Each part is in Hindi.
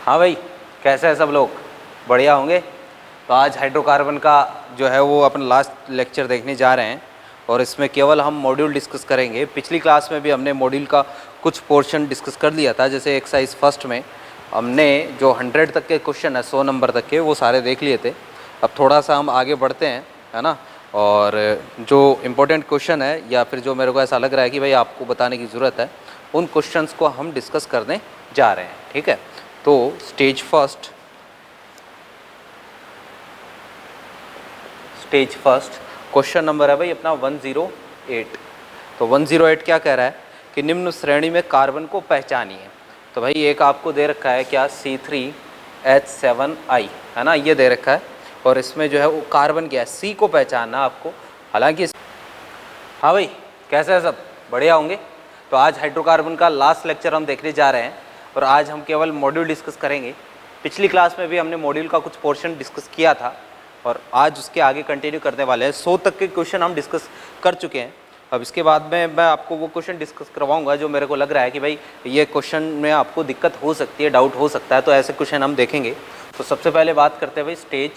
हाँ भाई, कैसे हैं सब लोग? बढ़िया होंगे। तो आज हाइड्रोकार्बन का जो है वो अपन लास्ट लेक्चर देखने जा रहे हैं और इसमें केवल हम मॉड्यूल डिस्कस करेंगे। पिछली क्लास में भी हमने मॉड्यूल का कुछ पोर्शन डिस्कस कर लिया था। जैसे एक्सरसाइज फर्स्ट में हमने जो 100 तक के क्वेश्चन है, 100 नंबर तक के, वो सारे देख लिए थे। अब थोड़ा सा हम आगे बढ़ते हैं, है ना। और जो इम्पोर्टेंट क्वेश्चन है या फिर जो मेरे को ऐसा लग रहा है कि भाई आपको बताने की ज़रूरत है, उन क्वेश्चंस को हम डिस्कस करने जा रहे हैं। ठीक है, तो स्टेज फर्स्ट क्वेश्चन नंबर है भाई अपना 108। तो 108 क्या कह रहा है कि निम्न श्रेणी में कार्बन को पहचानिए। तो भाई एक आपको दे रखा है क्या, C3H7I, है ना, ये दे रखा है। और इसमें जो है वो कार्बन क्या है, C को पहचानना आपको। हालांकि हाँ भाई, कैसे है सब? बढ़िया होंगे। तो आज हाइड्रोकार्बन का लास्ट लेक्चर हम देखने जा रहे हैं और आज हम केवल मॉड्यूल डिस्कस करेंगे। पिछली क्लास में भी हमने मॉड्यूल का कुछ पोर्शन डिस्कस किया था और आज उसके आगे कंटिन्यू करने वाले हैं। 100 तक के क्वेश्चन हम डिस्कस कर चुके हैं। अब इसके बाद में मैं आपको वो क्वेश्चन डिस्कस करवाऊंगा जो मेरे को लग रहा है कि भाई ये क्वेश्चन में आपको दिक्कत हो सकती है, डाउट हो सकता है, तो ऐसे क्वेश्चन हम देखेंगे। तो सबसे पहले बात करते हैं भाई स्टेज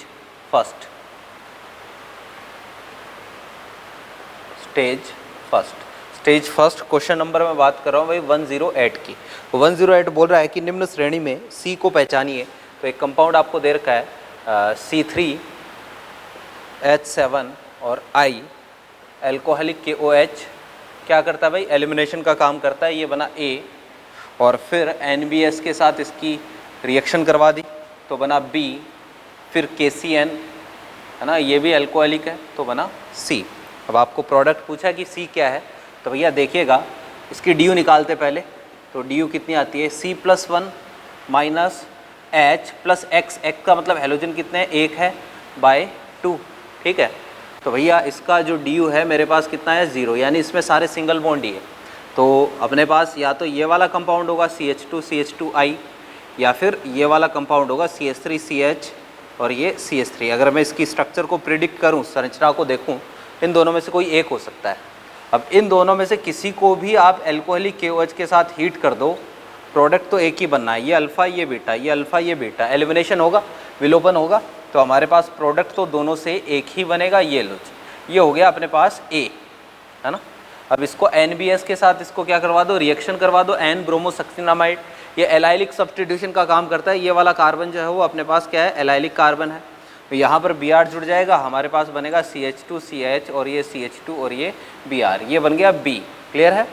फर्स्ट क्वेश्चन नंबर में बात कर रहा हूँ भाई 108 की। 108 बोल रहा है कि निम्न श्रेणी में C को पहचानिए। तो एक कंपाउंड आपको दे रखा है C3H7 और I, एल्कोहलिक KOH क्या करता है भाई, एलिमिनेशन का काम करता है। ये बना A और फिर NBS के साथ इसकी रिएक्शन करवा दी तो बना B, फिर KCN, है ना, ये भी एल्कोहलिक है तो बना C। अब आपको प्रोडक्ट पूछा कि C क्या है, तो भैया देखिएगा इसकी DU निकालते पहले। तो DU कितनी आती है, C+1 minus H plus X। X का मतलब हेलोजन कितने हैं, 1 है बाय 2। ठीक है, तो भैया इसका जो DU है मेरे पास कितना है, 0, यानी इसमें सारे सिंगल बॉन्ड ही है। तो अपने पास या तो ये वाला कंपाउंड होगा CH2CH2I या फिर ये वाला कंपाउंड होगा CH3CH और ये CH3। अगर मैं इसकी स्ट्रक्चर को प्रिडिक्ट करूँ, संरचना को देखूँ, इन दोनों में से कोई एक हो सकता है। अब इन दोनों में से किसी को भी आप एल्कोहलिक KOH के साथ हीट कर दो, प्रोडक्ट तो एक ही बनना है। ये अल्फ़ा, ये बीटा, ये अल्फ़ा, ये बीटा, एलिमिनेशन होगा, विलोपन होगा, तो हमारे पास प्रोडक्ट तो दोनों से एक ही बनेगा। ये लो, ये हो गया अपने पास A, है ना। अब इसको NBS के साथ इसको क्या करवा दो, रिएक्शन करवा दो, N ब्रोमोसक्सिनामाइड। ये एलाइलिक सब्स्टिट्यूशन का काम करता है। ये वाला कार्बन जो है वो अपने पास क्या है, एलाइलिक कार्बन है। तो यहाँ पर Br जुड़ जाएगा, हमारे पास बनेगा CH2CH और ये CH2 और ये Br, ये बन गया B। क्लियर है।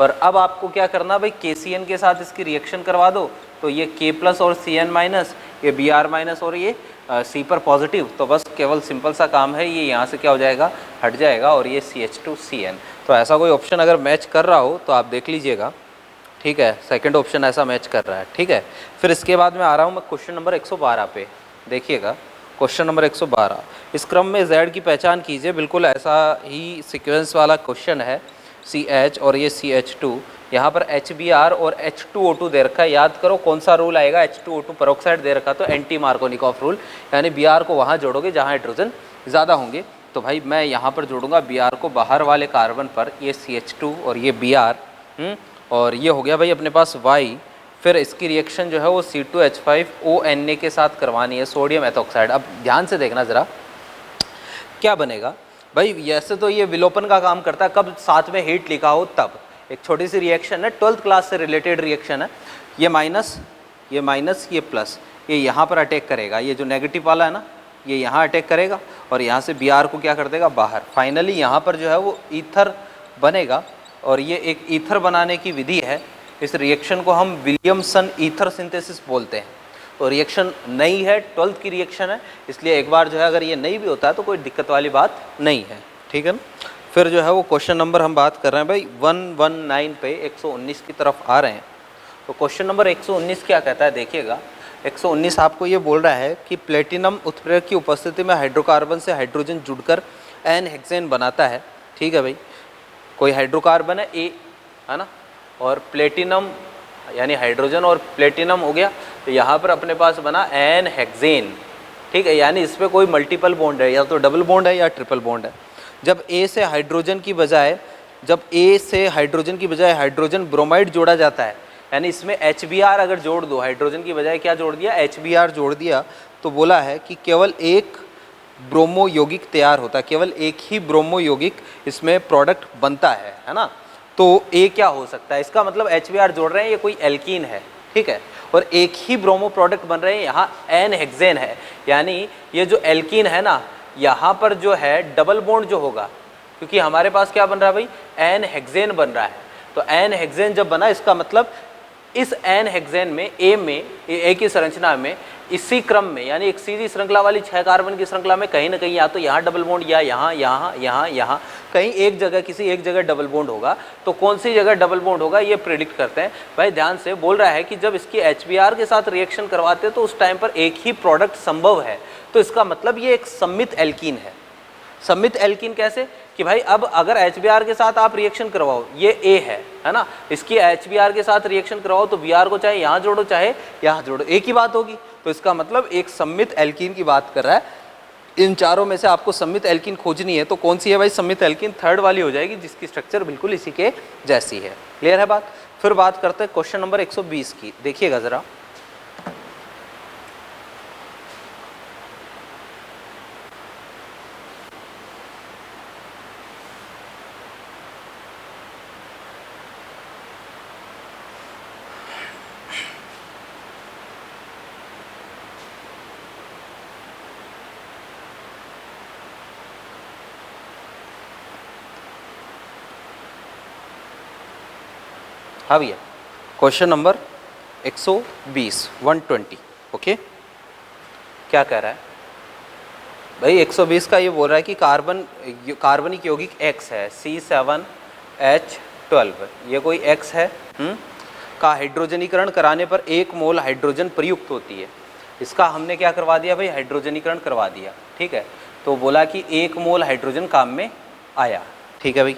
और अब आपको क्या करना भाई, KCN के साथ इसकी रिएक्शन करवा दो तो ये K प्लस और CN माइनस, ये Br माइनस और ये C पर पॉजिटिव। तो बस केवल सिंपल सा काम है, ये यहाँ से क्या हो जाएगा, हट जाएगा और ये CH2CN। तो ऐसा कोई ऑप्शन अगर मैच कर रहा हो तो आप देख लीजिएगा। ठीक है, सेकंड ऑप्शन ऐसा मैच कर रहा है। ठीक है, फिर इसके बाद में आ रहा हूँ मैं क्वेश्चन नंबर 112 पे। देखिएगा क्वेश्चन नंबर 112, इस क्रम में Z की पहचान कीजिए। बिल्कुल ऐसा ही सीक्वेंस वाला क्वेश्चन है, CH और ये CH2, यहाँ पर HBr और H2O2 दे रखा है। याद करो कौन सा रूल आएगा, H2O2 पेरोक्साइड दे रखा, तो एंटी मार्कोनिकॉफ रूल, यानी Br को वहाँ जोड़ोगे जहाँ हाइड्रोजन ज़्यादा होंगे। तो भाई मैं यहाँ पर जोड़ूंगा Br को बाहर वाले कार्बन पर, ये CH2 और ये Br, और ये हो गया भाई अपने पास Y। फिर इसकी रिएक्शन जो है वो C2H5ONa के साथ करवानी है, सोडियम एथोक्साइड। अब ध्यान से देखना ज़रा क्या बनेगा भाई। वैसे तो ये विलोपन का काम करता है, कब साथ में हीट लिखा हो तब। एक छोटी सी रिएक्शन है, 12th क्लास से रिलेटेड रिएक्शन है। ये माइनस, ये प्लस, ये यहाँ पर अटैक करेगा। ये जो नेगेटिव वाला है ना, ये यहाँ अटैक करेगा और यहाँ से Br को क्या कर देगा, बाहर। फाइनली यहाँ पर जो है वो ईथर बनेगा और ये एक ईथर बनाने की विधि है। इस रिएक्शन को हम विलियमसन ईथर सिंथेसिस बोलते हैं। तो रिएक्शन नई है, 12th की रिएक्शन है, इसलिए एक बार जो है अगर ये नई भी होता है तो कोई दिक्कत वाली बात नहीं है। ठीक है ना। फिर जो है वो क्वेश्चन नंबर हम बात कर रहे हैं भाई 119 पे, 119 की तरफ आ रहे हैं। तो क्वेश्चन नंबर 119 क्या कहता है, देखिएगा। 119 आपको ये बोल रहा है कि प्लेटिनम उत्प्रेरक की उपस्थिति में हाइड्रोकार्बन से हाइड्रोजन जुड़कर एन हेक्सेन बनाता है। ठीक है भाई, कोई हाइड्रोकार्बन है A, है ना, और प्लेटिनम यानी हाइड्रोजन और प्लेटिनम हो गया, तो यहाँ पर अपने पास बना एन हेक्सेन। ठीक है, यानी इसमें कोई मल्टीपल बॉन्ड है, या तो डबल बॉन्ड है या ट्रिपल बॉन्ड है। जब A से हाइड्रोजन की बजाय हाइड्रोजन ब्रोमाइड जोड़ा जाता है, यानी इसमें HBr अगर जोड़ दो, हाइड्रोजन की बजाय क्या जोड़ दिया, HBr जोड़ दिया, तो बोला है कि केवल एक ब्रोमो यौगिक तैयार होता है, केवल एक ही ब्रोमो यौगिक इसमें प्रोडक्ट बनता है ना। तो ए क्या हो सकता है, इसका मतलब HBr जोड़ रहे हैं, ये कोई एल्कीन है, ठीक है, और एक ही ब्रोमो प्रोडक्ट बन रहे हैं, यहाँ एन हेक्सेन है, यानी ये जो एल्कीन है ना, यहाँ पर जो है डबल बॉन्ड जो होगा, क्योंकि हमारे पास क्या बन रहा है भाई, एन हेक्सेन बन रहा है, तो एन हेक्सेन जब बना, इसका मतलब इस एन हेक्सेन में ए की संरचना में इसी क्रम में, यानी एक सीधी श्रृंखला वाली 6 कार्बन की श्रृंखला में कहीं ना कहीं या तो यहाँ डबल बॉन्ड या यहाँ कहीं एक जगह, किसी एक जगह डबल बॉन्ड होगा। तो कौन सी जगह डबल बॉन्ड होगा ये प्रिडिक्ट करते हैं भाई। ध्यान से बोल रहा है कि जब इसकी HBr के साथ रिएक्शन करवाते हैं तो उस टाइम पर एक ही प्रोडक्ट संभव है, तो इसका मतलब ये एक सममित एल्कीन है। सममित एल्कीन कैसे कि भाई अब अगर HBr के साथ आप रिएक्शन करवाओ, ये A है ना, इसकी HBr के साथ रिएक्शन करवाओ तो Br को चाहे यहाँ जोड़ो चाहे यहाँ जोड़ो, एक ही बात होगी। तो इसका मतलब एक सममित एल्कीन की बात कर रहा है। इन चारों में से आपको सममित एल्कीन खोजनी है, तो कौन सी है भाई सममित एल्कीन, थर्ड वाली हो जाएगी, जिसकी स्ट्रक्चर बिल्कुल इसी के जैसी है। क्लियर है बात। फिर बात करते हैं क्वेश्चन नंबर 120 की, देखिएगा जरा। हाँ भैया, क्वेश्चन नंबर 120 ओके। क्या कह रहा है भाई, 120 का ये बोल रहा है कि कार्बनिक यौगिक X है, C7H12, ये कोई X है का हाइड्रोजनीकरण कराने पर 1 मोल हाइड्रोजन प्रयुक्त होती है। इसका हमने क्या करवा दिया भाई, हाइड्रोजनीकरण करवा दिया, ठीक है। तो बोला कि 1 मोल हाइड्रोजन काम में आया, ठीक है भाई।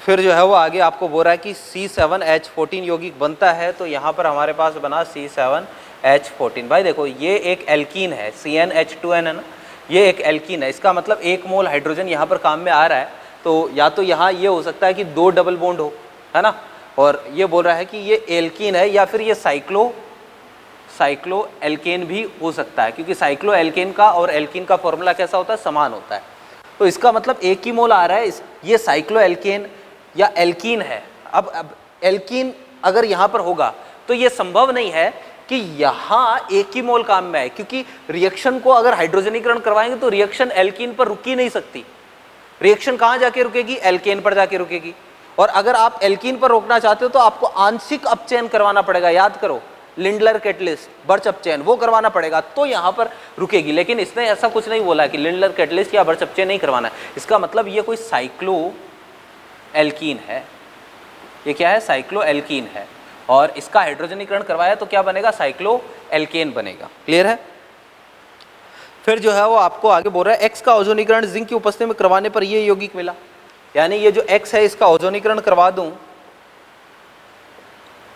फिर जो है वो आगे आपको बोल रहा है कि C7H14 यौगिक बनता है, तो यहाँ पर हमारे पास बना C7H14। भाई देखो ये एक एल्कीन है, CnH2n है ना, ये एक एल्कीन है, इसका मतलब 1 मोल हाइड्रोजन यहाँ पर काम में आ रहा है। तो या तो यहाँ ये हो सकता है कि 2 डबल बॉन्ड हो, है ना, और ये बोल रहा है कि ये एल्कीन है, या फिर ये साइक्लो एल्केन भी हो सकता है, क्योंकि साइक्लो एल्केन का और एल्कीन का फॉर्मूला कैसा होता है, समान होता है। तो इसका मतलब 1 ही मोल आ रहा है, ये साइक्लो एल्केन या एल्कीन है। अब एल्कीन अगर यहाँ पर होगा तो ये संभव नहीं है कि यहाँ 1 ही मोल काम में आए, क्योंकि रिएक्शन को अगर हाइड्रोजनीकरण करवाएंगे तो रिएक्शन एल्कीन पर रुक ही नहीं सकती। रिएक्शन कहाँ जाके रुकेगी, एल्केन पर जाके रुकेगी। और अगर आप एल्कीन पर रोकना चाहते हो तो आपको आंशिक अपचयन करवाना पड़ेगा, याद करो, लिंडलर कैटलिस्ट, बर्च अपचयन, वो करवाना पड़ेगा, तो यहाँ पर रुकेगी। लेकिन इसने ऐसा कुछ नहीं बोला कि लिंडलर कैटलिस्ट या बर्च अपचयन नहीं करवाना है। इसका मतलब ये कोई साइक्लो एल्कीन है, ये क्या है, साइक्लो एल्कीन है, और इसका हाइड्रोजनीकरण करवाया तो क्या बनेगा, साइक्लो एल्केन बनेगा। क्लियर है। फिर जो है वो आपको आगे बोल रहा है एक्स का ओजोनीकरण जिंक की उपस्थिति में करवाने पर ये यौगिक मिला, यानी ये जो एक्स है इसका ओजोनीकरण करवा दूं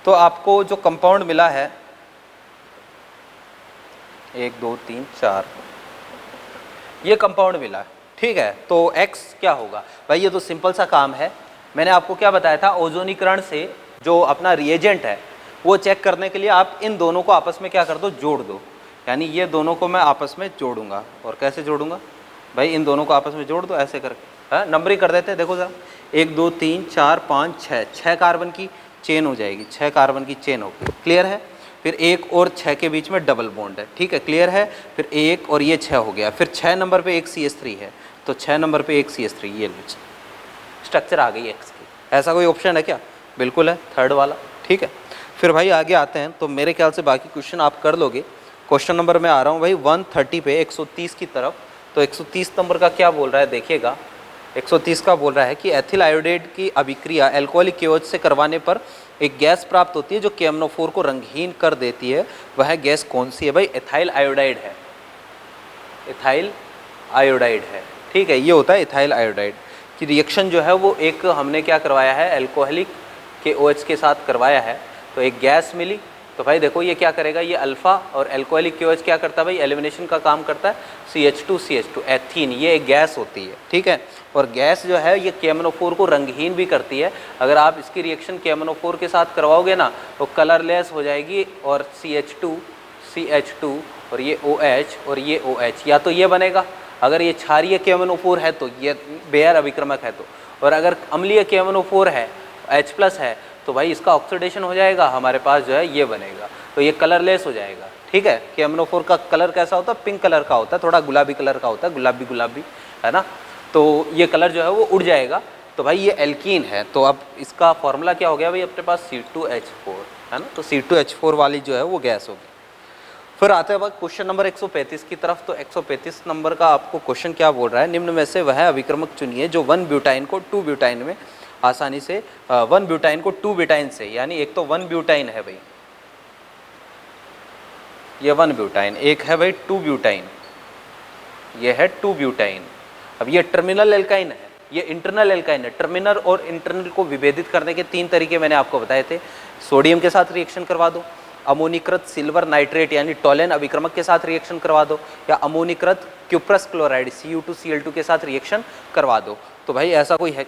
तो आपको जो कंपाउंड मिला है 1 2 3 4 ये कंपाउंड मिला, ठीक है। तो एक्स क्या होगा भाई, ये तो सिंपल सा काम है। मैंने आपको क्या बताया था, ओजोनीकरण से जो अपना रिएजेंट है वो चेक करने के लिए आप इन दोनों को आपस में क्या कर दो, जोड़ दो। यानी ये दोनों को मैं आपस में जोड़ूंगा, और कैसे जोड़ूंगा भाई, इन दोनों को आपस में जोड़ दो ऐसे करके, है नंबरिंग कर देते हैं। देखो जरा 1 2 3 4 5 6 कार्बन की चेन हो जाएगी, 6 कार्बन की चेन होगी। क्लियर है। फिर 1 और 6 के बीच में डबल बॉन्ड है, ठीक है, क्लियर है। फिर 1 और ये 6 हो गया। फिर 6 नंबर पे एक CH3 है, तो 6 नंबर पे एक CH3, ये स्ट्रक्चर आ गई एक्स की। ऐसा कोई ऑप्शन है क्या, बिल्कुल है, थर्ड वाला, ठीक है। फिर भाई आगे आते हैं, तो मेरे ख्याल से बाकी क्वेश्चन आप कर लोगे। क्वेश्चन नंबर में आ रहा हूँ भाई 130 पे 130 की तरफ। तो 130 नंबर का क्या बोल रहा है, देखिएगा। 130 का बोल रहा है कि एथिल आयोडाइड की अभिक्रिया एल्कोहलिक KOH से करवाने पर एक गैस प्राप्त होती है जो KMnO4 को रंगहीन कर देती है। वह गैस कौन सी है भाई, एथाइल आयोडाइड है, एथाइल आयोडाइड है, ठीक है। ये होता है एथाइल आयोडाइड की रिएक्शन जो है वो एक हमने क्या करवाया है, एल्कोहलिक KOH के साथ करवाया है, तो एक गैस मिली। तो भाई देखो ये क्या करेगा, ये अल्फ़ा और एल्कोहलिक KOH क्या करता है भाई, एलिमिनेशन का काम करता है, CH2 एथीन, ये एक गैस होती है, ठीक है। और गैस जो है ये KMnO4 को रंगहीन भी करती है। अगर आप इसकी रिएक्शन KMnO4 के साथ करवाओगे ना तो कलरलेस हो जाएगी, और CH2 और ये OH और ये OH, या तो ये बनेगा अगर ये क्षारीय KMnO4 है तो ये बेयर अभिक्रमक है तो, और अगर अम्लीय KMnO4 है H+ है तो भाई इसका ऑक्सीडेशन हो जाएगा, हमारे पास जो है ये बनेगा, तो ये कलरलेस हो जाएगा। ठीक है, KMnO4 का कलर कैसा होता है? पिंक कलर का होता है, थोड़ा गुलाबी कलर का होता है, गुलाबी है ना, तो ये कलर जो है वो उड़ जाएगा। तो भाई ये एल्कीन है, तो अब इसका फॉर्मूला क्या हो गया भाई अपने पास? C2H4 है ना, तो C2H4 वाली जो है वो गैस होगी। फिर आते हैं क्वेश्चन नंबर 135 की तरफ। तो 135 नंबर का आपको क्वेश्चन क्या बोल रहा है? निम्न में से वह अभिक्रमक चुनिए जो 1 ब्यूटाइन को 2 ब्यूटाइन में आसानी से 1 ब्यूटाइन को 2 ब्यूटाइन से, यानी एक तो 1 ब्यूटाइन है भाई, ये 1 ब्यूटाइन, एक है भाई 2 ब्यूटाइन, ये है 2 ब्यूटाइन। अब ये टर्मिनल एल्काइन है, ये इंटरनल एल्काइन है। टर्मिनल और इंटरनल को विभेदित करने के 3 तरीके मैंने आपको बताए थे। सोडियम के साथ रिएक्शन करवा दो, अमोनीकृत सिल्वर नाइट्रेट यानी टोलेन अभिक्रमक के साथ रिएक्शन करवा दो, या अमोनीकृत क्यूप्रस क्लोराइड Cu2Cl2 के साथ रिएक्शन करवा दो। तो भाई ऐसा कोई है?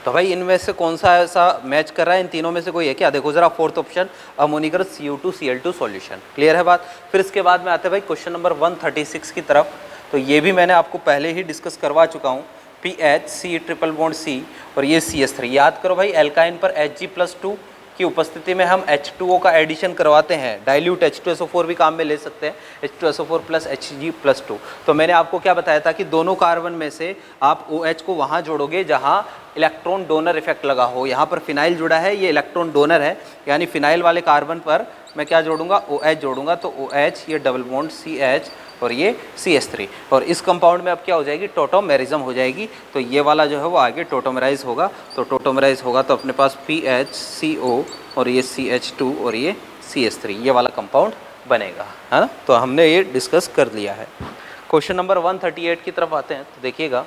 तो भाई इनमें से कौन सा ऐसा मैच कर रहा है? इन तीनों में से कोई है क्या? देखो जरा, फोर्थ ऑप्शन अमोनीकृत Cu2Cl2 सॉल्यूशन। क्लियर है बात? फिर इसके बाद में आते हैं भाई क्वेश्चन नंबर 136 की तरफ। तो ये भी मैंने आपको पहले ही डिस्कस करवा चुका हूँ। PH C triple bond C और ये CH3। याद करो भाई, एल्काइन पर Hg+2 की उपस्थिति में हम H2O का एडिशन करवाते हैं। डाइल्यूट H2SO4 भी काम में ले सकते हैं, H2SO4 + Hg+2। तो मैंने आपको क्या बताया था कि दोनों कार्बन में से आप OH को वहाँ जोड़ोगे जहाँ इलेक्ट्रॉन डोनर इफेक्ट लगा हो। यहाँ पर फिनाइल जुड़ा है, ये इलेक्ट्रॉन डोनर है, यानी फिनाइल वाले कार्बन पर मैं क्या जोड़ूंगा? OH जोड़ूंगा। तो OH, ये डबल बॉन्ड CH और ये CH3, और इस कंपाउंड में अब क्या हो जाएगी? टोटोमेरिज्म हो जाएगी। तो ये वाला जो है वो आगे टोटोमेराइज होगा। तो टोटोमेराइज होगा तो अपने पास PHCO और ये CH2 और ये CH3, ये वाला कंपाउंड बनेगा, है ना। तो हमने ये डिस्कस कर लिया है। क्वेश्चन नंबर 138 की तरफ आते हैं। तो देखिएगा,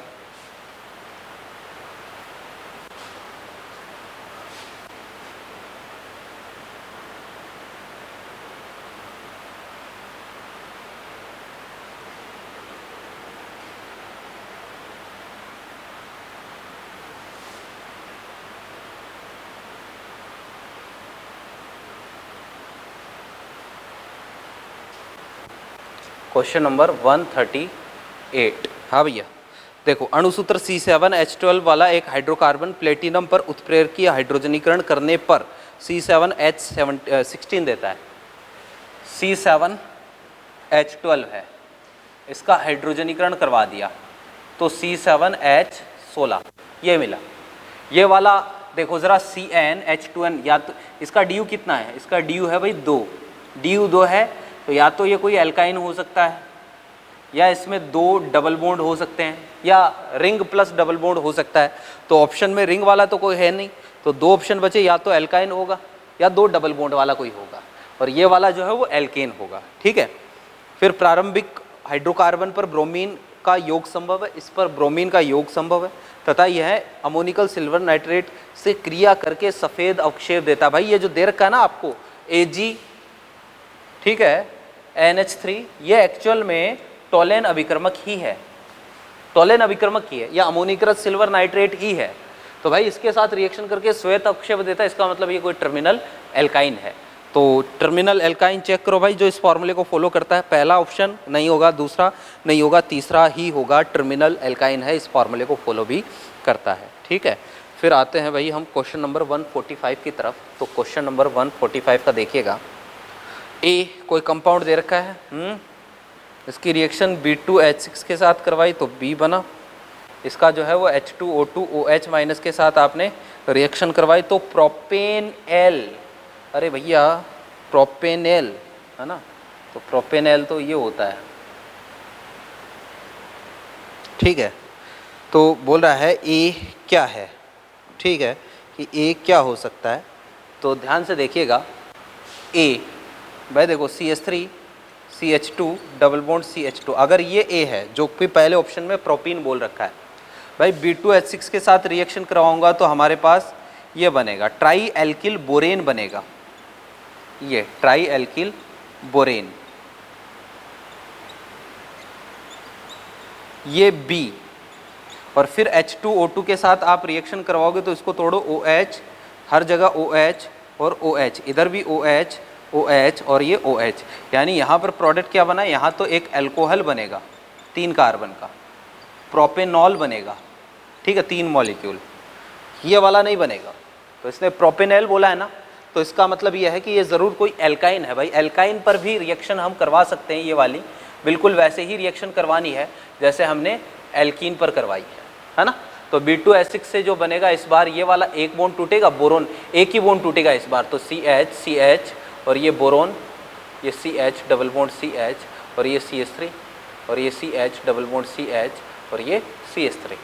क्वेश्चन नंबर 138। हाँ भैया, देखो, अणुसूत्र C7H12 वाला एक हाइड्रोकार्बन प्लेटिनम पर उत्प्रेरकीय हाइड्रोजनीकरण करने पर C7H16 देता है। C7H12 है, इसका हाइड्रोजनीकरण करवा दिया तो C7H16 ये मिला। ये वाला देखो ज़रा, CnH2n, या तो इसका DU कितना है? इसका DU है भाई 2, DU 2 है, तो या तो ये कोई एल्काइन हो सकता है, या इसमें 2 डबल बॉन्ड हो सकते हैं, या रिंग प्लस डबल बॉन्ड हो सकता है। तो ऑप्शन में रिंग वाला तो कोई है नहीं, तो 2 ऑप्शन बचे, या तो एल्काइन होगा या 2 डबल बॉन्ड वाला कोई होगा, और ये वाला जो है वो एल्केन होगा। ठीक है। फिर प्रारंभिक हाइड्रोकार्बन पर ब्रोमीन का योग संभव है, इस पर ब्रोमीन का योग संभव है, तथा यह अमोनिकल सिल्वर नाइट्रेट से क्रिया करके सफ़ेद अवक्षेप देता है। भाई ये जो दे रखा है ना आपको Ag, ठीक है, NH3, ये एक्चुअल में टोलेन अभिक्रमक ही है, टोलेन अभिक्रमक ही है, या अमोनीकृत सिल्वर नाइट्रेट ही है। तो भाई इसके साथ रिएक्शन करके श्वेत अवक्षेप देता है, इसका मतलब ये कोई टर्मिनल एल्काइन है। तो टर्मिनल एल्काइन चेक करो भाई, जो इस फॉर्मूले को फॉलो करता है। पहला ऑप्शन नहीं होगा, दूसरा नहीं होगा, तीसरा ही होगा, टर्मिनल एल्काइन है, इस फॉर्मूले को फॉलो भी करता है। ठीक है। फिर आते हैं भाई हम क्वेश्चन नंबर 145 की तरफ। तो क्वेश्चन नंबर 145 का देखिएगा, ए कोई कंपाउंड दे रखा है, इसकी रिएक्शन B2H6 के साथ करवाई तो B बना। इसका जो है वो H2O2 OH- के साथ आपने रिएक्शन करवाई तो प्रोपेन एल, अरे भैया प्रोपेनेल है ना, तो प्रोपेनेल तो ये होता है। ठीक है। तो बोल रहा है ए क्या है, ठीक है, कि ए क्या हो सकता है। तो ध्यान से देखिएगा, ए भाई देखो CH3 CH2 double bond CH2, अगर ये A है जो कि पहले ऑप्शन में प्रोपीन बोल रखा है, भाई B2H6 के साथ रिएक्शन करवाऊंगा तो हमारे पास ये बनेगा ट्राई एल्किल बोरेन बनेगा, ये ट्राई एल्किल बोरेन, ये B। और फिर H2O2 के साथ आप रिएक्शन करवाओगे तो इसको तोड़ो, OH, हर जगह OH और OH, इधर भी OH OH और ये OH, यानी यहाँ पर प्रोडक्ट क्या बना, यहाँ तो एक अल्कोहल बनेगा 3 कार्बन का, प्रोपेनॉल बनेगा, ठीक है, 3 मॉलिक्यूल, ये वाला नहीं बनेगा। तो इसने प्रोपेनॉल बोला है ना, तो इसका मतलब ये है कि ये ज़रूर कोई एल्काइन है। भाई एल्काइन पर भी रिएक्शन हम करवा सकते हैं, ये वाली बिल्कुल वैसे ही रिएक्शन करवानी है जैसे हमने एल्कीन पर करवाई है ना। तो B2H6 से जो बनेगा इस बार ये वाला एक बॉन्ड टूटेगा, बोरोन एक ही बॉन्ड टूटेगा इस बार, तो CH CH और ये बोरोन, ये CH डबल बॉन्ड CH और ये CH3 और ये CH डबल बॉन्ड CH और ये CH3,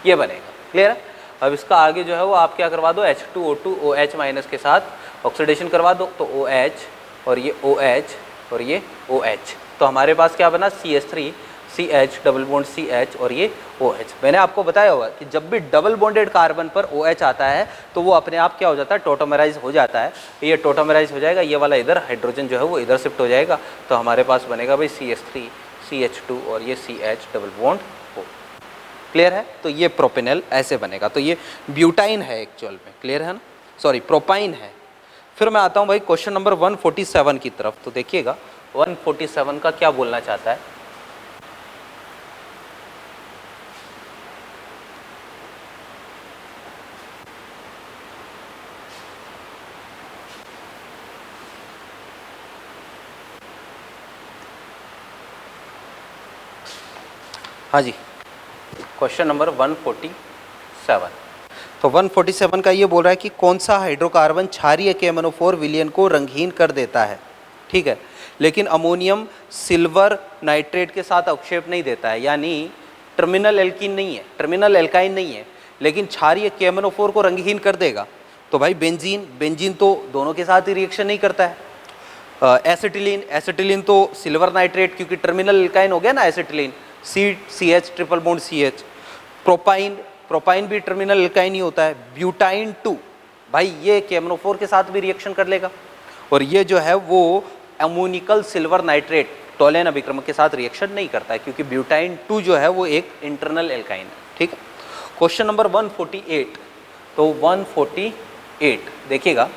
ये बनेगा। क्लियर है। अब इसका आगे जो है वो आप क्या करवा दो, H2O2 OH माइनस के साथ ऑक्सीडेशन करवा दो, तो OH और ये OH और ये OH, तो हमारे पास क्या बना, CH3 CH double bond CH और ये OH। मैंने आपको बताया होगा कि जब भी डबल बॉन्डेड कार्बन पर OH आता है तो वो अपने आप क्या हो जाता है, टोटोमराइज हो जाता है। ये टोटोमराइज हो जाएगा, ये वाला इधर हाइड्रोजन जो है वो इधर शिफ्ट हो जाएगा, तो हमारे पास बनेगा भाई CH3 CH2 और ये CH double bond O। Clear है। तो ये प्रोपेनॉल ऐसे बनेगा, तो ये ब्यूटाइन है एक्चुअल में, क्लियर है ना, सॉरी प्रोपाइन है। फिर मैं आता हूँ भाई क्वेश्चन नंबर 147 की तरफ, तो देखिएगा 147 का क्या बोलना चाहता है। हाँ जी, क्वेश्चन नंबर 147। तो 147 का ये बोल रहा है कि कौन सा हाइड्रोकार्बन क्षारीय KMnO4 विलयन को रंगहीन कर देता है, ठीक है, लेकिन अमोनियम सिल्वर नाइट्रेट के साथ अवक्षेप नहीं देता है, यानी टर्मिनल एल्कीन नहीं है, टर्मिनल एल्काइन नहीं है, लेकिन क्षारीय KMnO4 को रंगहीन कर देगा। तो भाई बेंजीन तो दोनों के साथ ही रिएक्शन नहीं करता है। एसिटिलीन तो सिल्वर नाइट्रेट, क्योंकि टर्मिनल एल्काइन हो गया ना acetylene, CH triple bond CH। Propyne भी टर्मिनल एल्काइन ही होता है। ब्यूटाइन 2 भाई ये KMnO4 के साथ भी रिएक्शन कर लेगा, और ये जो है वो अमोनिकल सिल्वर नाइट्रेट टोलेन अभिक्रमक के साथ रिएक्शन नहीं करता है, क्योंकि ब्यूटाइन 2 जो है वो एक इंटरनल एल्काइन है, ठीक है। क्वेश्चन नंबर 148, तो 148 देखिएगा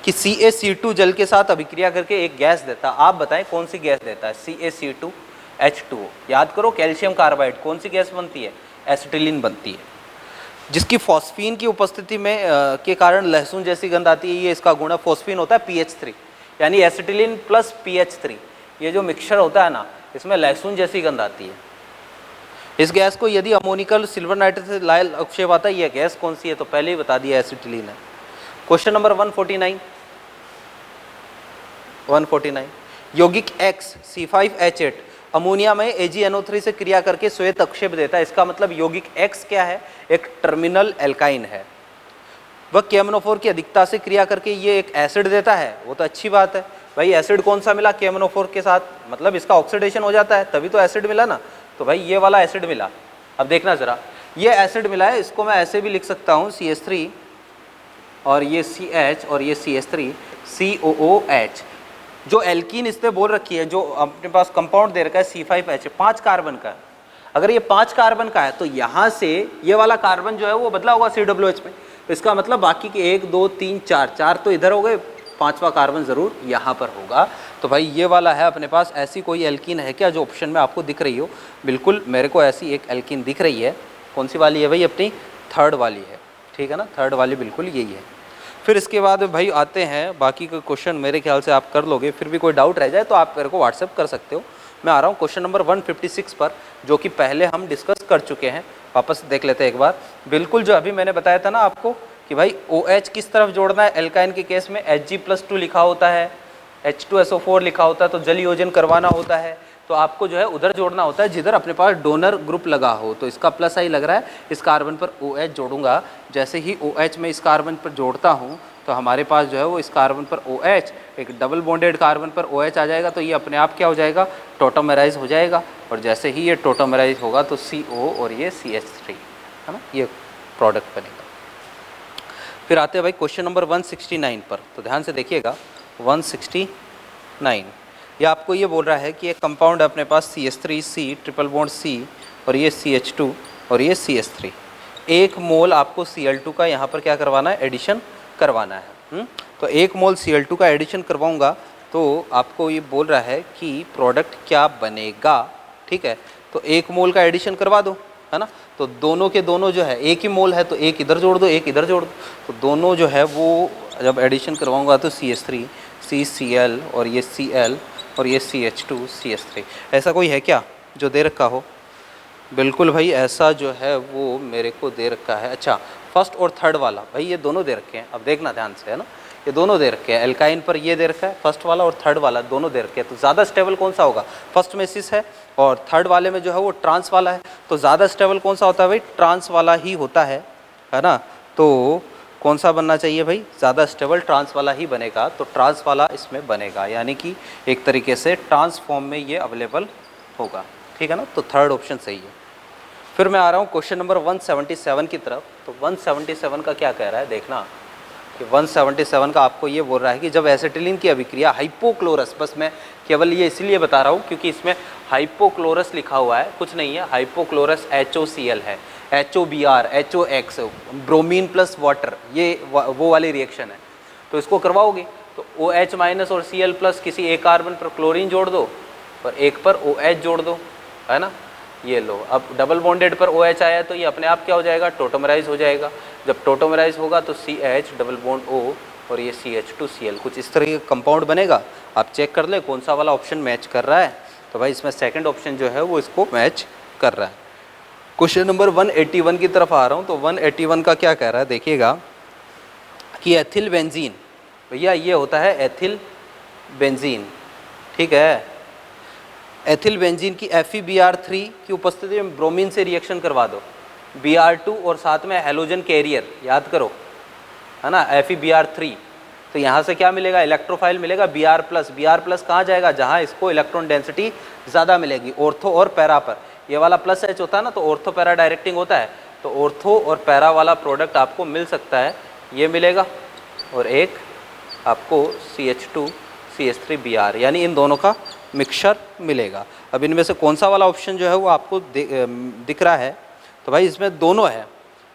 कि CaC2 जल के साथ अभिक्रिया करके एक गैस देता, आप बताएं कौन सी गैस देता है, CaC2H2O। याद करो कैल्शियम कार्बाइड, कौन सी गैस बनती है, एसिटिलीन बनती है, जिसकी फॉस्फीन की उपस्थिति में के कारण लहसुन जैसी गंध आती है। ये इसका गुण है, फॉस्फीन होता है PH3, यानी एसिटिलीन प्लस PH3, ये जो मिक्सचर होता है ना, इसमें लहसुन जैसी गंध आती है। इस गैस को यदि अमोनिकल सिल्वर नाइट्रेट से लायल अवक्षेप आता है, यह गैस कौन सी है, तो पहले ही बता दिया एसिटिलीन है। क्वेश्चन नंबर 149 यौगिक X C5H8 अमोनिया में AgNO3 से क्रिया करके श्वेत अवक्षेप देता है। इसका मतलब यौगिक X क्या है, एक टर्मिनल एल्काइन है। वह KMnO4 की अधिकता से क्रिया करके ये एक एसिड देता है, वो तो अच्छी बात है भाई। एसिड कौन सा मिला, KMnO4 के साथ, मतलब इसका ऑक्सीडेशन हो जाता है तभी तो एसिड मिला ना, तो भाई ये वाला एसिड मिला। अब देखना जरा, ये एसिड मिला है, इसको मैं ऐसे भी लिख सकता हूँ CH3 और ये CH और ये CH3 COOH। जो एल्कीन इसने बोल रखी है, जो अपने पास कंपाउंड दे रखा है C5H, 5 कार्बन का है। अगर ये 5 कार्बन का है तो यहाँ से ये वाला कार्बन जो है वो बदला होगा COOH में, तो इसका मतलब बाकी के 1 2 3 4 तो इधर हो गए, 5वां कार्बन ज़रूर यहाँ पर होगा। तो भाई ये वाला है अपने पास। ऐसी कोई एल्कीन है क्या जो ऑप्शन में आपको दिख रही हो? बिल्कुल मेरे को ऐसी एक एल्कीन दिख रही है। कौन सी वाली है भाई? अपनी थर्ड वाली है, ठीक है ना, थर्ड वाली बिल्कुल यही है। फिर इसके बाद भाई आते हैं बाकी का क्वेश्चन, मेरे ख्याल से आप कर लोगे। फिर भी कोई डाउट रह जाए तो आप मेरे को व्हाट्सएप कर सकते हो। मैं आ रहा हूँ क्वेश्चन नंबर 156 पर, जो कि पहले हम डिस्कस कर चुके हैं। वापस देख लेते हैं एक बार। बिल्कुल जो अभी मैंने बताया था ना आपको कि भाई OH किस तरफ जोड़ना है। एल्काइन के केस में Hg+2 लिखा होता है, H2SO4 लिखा होता है, तो जल योजन करवाना होता है, तो आपको जो है उधर जोड़ना होता है जिधर अपने पास डोनर ग्रुप लगा हो। तो इसका प्लस आई लग रहा है, इस कार्बन पर OH जोड़ूंगा। जैसे ही OH में इस कार्बन पर जोड़ता हूँ तो हमारे पास जो है वो इस कार्बन पर OH, एक डबल बॉन्डेड कार्बन पर OH आ जाएगा, तो ये अपने आप क्या हो जाएगा, टोटोमेराइज हो जाएगा। और जैसे ही ये टोटोमेराइज होगा तो CO और ये CH3 है ना, ये प्रोडक्ट बनेगा। फिर आते हैं भाई क्वेश्चन नंबर 169 पर, तो ध्यान से देखिएगा 169। ये आपको ये बोल रहा है कि एक कंपाउंड है अपने पास CH3C ट्रिपल बॉन्ड C और ये CH2 और ये CH3, 1 मोल आपको Cl2 का यहाँ पर क्या करवाना है, एडिशन करवाना है। तो 1 मोल Cl2 का एडिशन करवाऊँगा तो आपको ये बोल रहा है कि प्रोडक्ट क्या बनेगा, ठीक है। तो 1 मोल का एडिशन करवा दो, है ना। तो दोनों के दोनों जो है एक ही मोल है, तो एक इधर जोड़ दो, एक इधर जोड़ दो, तो दोनों जो है वो जब एडिशन करवाऊँगा तो CH3 CCl और ये Cl और ये CH2 CH3। ऐसा कोई है क्या जो दे रखा हो? बिल्कुल भाई, ऐसा जो है वो मेरे को दे रखा है। अच्छा, फर्स्ट और थर्ड वाला भाई ये दोनों दे रखे हैं, अब देखना ध्यान से, है ना। ये दोनों दे रखे हैं, एल्काइन पर ये दे रखा है, फर्स्ट वाला और थर्ड वाला दोनों दे रखे हैं। तो ज़्यादा स्टेबल कौन सा होगा? फर्स्ट में सिस है और थर्ड वाले में जो है वो ट्रांस वाला है। तो ज़्यादा स्टेबल कौन सा होता है भाई? ट्रांस वाला ही होता है ना। तो कौन सा बनना चाहिए भाई? ज़्यादा स्टेबल ट्रांस वाला ही बनेगा। तो ट्रांस वाला इसमें बनेगा, यानी कि एक तरीके से ट्रांस फॉर्म में ये अवेलेबल होगा, ठीक है ना। तो थर्ड ऑप्शन सही है। फिर मैं आ रहा हूँ क्वेश्चन नंबर 177 की तरफ। तो 177 का क्या कह रहा है देखना कि 177 का आपको ये बोल रहा है कि जब एसिटिलीन की अभिक्रिया हाइपोक्लोरस, बस मैं केवल ये इसलिए बता रहा हूँ क्योंकि इसमें हाइपोक्लोरस लिखा हुआ है, कुछ नहीं है, हाइपोक्लोरस HOCl है, HOBr HOX bromine plus water, ये वो वाली रिएक्शन है। तो इसको करवाओगे तो OH माइनस और Cl प्लस किसी एक कार्बन पर क्लोरीन जोड़ दो और एक पर OH जोड़ दो, है ना। ये लो, अब डबल बॉन्डेड पर OH आया तो ये अपने आप क्या हो जाएगा? टोटोमराइज हो जाएगा। जब टोटोमराइज होगा तो CH डबल बॉन्ड O और ये CH2Cl, कुछ इस तरह का कंपाउंड बनेगा। आप चेक कर ले कौन सा वाला ऑप्शन मैच कर रहा है। तो भाई इसमें सेकंड ऑप्शन जो है वो इसको मैच कर रहा है। क्वेश्चन नंबर 181 की तरफ आ रहा हूँ। तो 181 का क्या कह रहा है देखिएगा कि एथिल बेंजीन, भैया ये होता है एथिल बेंजीन, ठीक है। एथिल बेंजीन की FeBr3 की उपस्थिति में ब्रोमीन से रिएक्शन करवा दो, Br2 और साथ में हैलोजन कैरियर, याद करो, है ना, FeBr3। तो यहाँ से क्या मिलेगा? इलेक्ट्रोफाइल मिलेगा Br प्लस। Br प्लस कहाँ जाएगा? जहाँ इसको इलेक्ट्रॉन डेंसिटी ज़्यादा मिलेगी, ऑर्थो और पैरा पर। ये वाला प्लस H होता है ना, तो ऑर्थो पैरा डायरेक्टिंग होता है, तो ऑर्थो और पैरा वाला प्रोडक्ट आपको मिल सकता है, ये मिलेगा। और एक आपको CH2 CH3 Br, यानी इन दोनों का मिक्सचर मिलेगा। अब इनमें से कौन सा वाला ऑप्शन जो है वो आपको दिख रहा है? तो भाई इसमें दोनों है।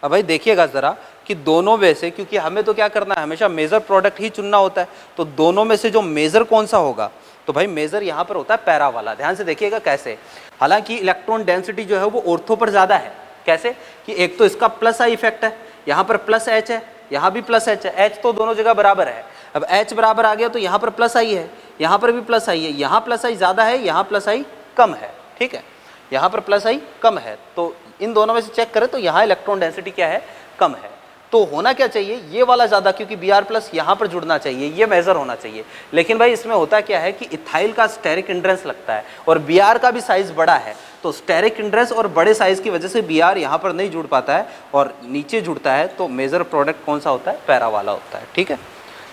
अब भाई देखिएगा ज़रा कि दोनों में से, क्योंकि हमें तो क्या करना है, हमेशा मेजर प्रोडक्ट ही चुनना होता है। तो दोनों में से जो मेजर कौन सा होगा? तो भाई मेजर यहाँ पर होता है पैरा वाला। ध्यान से देखिएगा कैसे, हालांकि इलेक्ट्रॉन डेंसिटी जो है वो ऑर्थो पर ज़्यादा है। कैसे कि एक तो इसका प्लस आई इफेक्ट है, यहाँ पर प्लस H है, यहाँ भी प्लस H है, H तो दोनों जगह बराबर है। अब H बराबर आ गया तो यहाँ पर प्लस आई है, यहाँ पर भी प्लस आई है, यहाँ प्लस आई ज़्यादा है, यहाँ प्लस आई कम है, ठीक है, यहाँ पर प्लस आई कम है। तो इन दोनों में से चेक करें तो यहाँ इलेक्ट्रॉन डेंसिटी क्या है? कम है। तो होना क्या चाहिए? ये वाला ज़्यादा, क्योंकि Br प्लस यहाँ पर जुड़ना चाहिए, ये मेजर होना चाहिए। लेकिन भाई इसमें होता क्या है कि इथाइल का स्टेरिक इंड्रेंस लगता है और Br का भी साइज़ बड़ा है, तो स्टेरिक इंड्रेंस और बड़े साइज़ की वजह से Br यहाँ पर नहीं जुड़ पाता है और नीचे जुड़ता है। तो मेजर प्रोडक्ट कौन सा होता है? पैरा वाला होता है, ठीक है।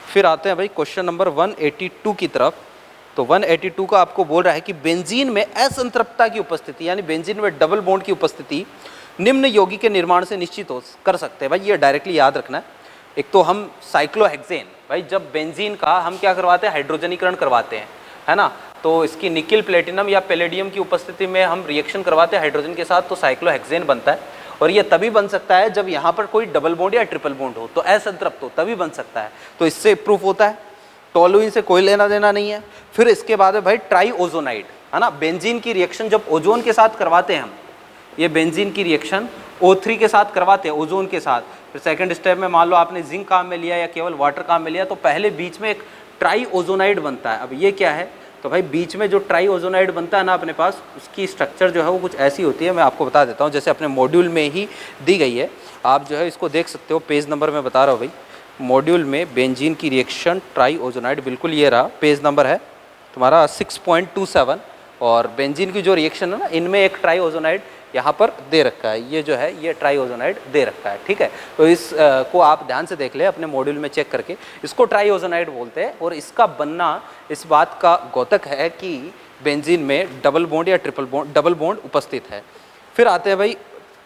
फिर आते हैं भाई क्वेश्चन नंबर 182 की तरफ। तो 182 का आपको बोल रहा है कि बेंजीन में असंतृप्तता की उपस्थिति, यानी बेंजीन में डबल बॉन्ड की उपस्थिति निम्न यौगिक के निर्माण से निश्चित हो कर सकते हैं। भाई ये डायरेक्टली याद रखना है। एक तो हम साइक्लोहेक्सेन, भाई जब बेंजीन का हम क्या करवाते हैं? हाइड्रोजनीकरण करवाते हैं, है ना। तो इसकी निकिल प्लेटिनम या पैलेडियम की उपस्थिति में हम रिएक्शन करवाते हैं हाइड्रोजन के साथ, तो साइक्लोहेक्सेन बनता है। और ये तभी बन सकता है जब यहाँ पर कोई डबल बॉन्ड या ट्रिपल बॉन्ड हो, तो असंतृप्त हो, तभी बन सकता है। तो इससे प्रूफ होता है, टोलुइन से कोई लेना देना नहीं है। फिर इसके बाद है भाई ट्राई ओजोनाइड, है ना। बेंजीन की रिएक्शन जब ओजोन के साथ करवाते हैं हम, ये बेंजीन की रिएक्शन O3 के साथ करवाते हैं, ओजोन के साथ। फिर सेकंड स्टेप में मान लो आपने जिंक काम में लिया या केवल वाटर काम में लिया, तो पहले बीच में एक ट्राई ओजोनाइड बनता है। अब ये क्या है? तो भाई बीच में जो ट्राई ओजोनाइड बनता है ना अपने पास, उसकी स्ट्रक्चर जो है वो कुछ ऐसी होती है, मैं आपको बता देता हूँ, जैसे अपने मॉड्यूल में ही दी गई है। आप जो है इसको देख सकते हो, पेज नंबर मैं बता रहा हूँ भाई, मॉड्यूल में बेंजीन की रिएक्शन ट्राई ओजोनाइड, बिल्कुल ये रहा, पेज नंबर है तुम्हारा 6.27। और बेंजीन की जो रिएक्शन है ना, इनमें एक ट्राई ओजोनाइड यहाँ पर दे रखा है, ये जो है ये ट्राई ओजोनाइड दे रखा है, ठीक है। तो इस को आप ध्यान से देख ले अपने मॉड्यूल में चेक करके, इसको ट्राई ओजोनाइड बोलते हैं। और इसका बनना इस बात का द्योतक है कि बेंजीन में डबल बॉन्ड या ट्रिपल बॉन्ड, डबल बॉन्ड उपस्थित है। फिर आते हैं भाई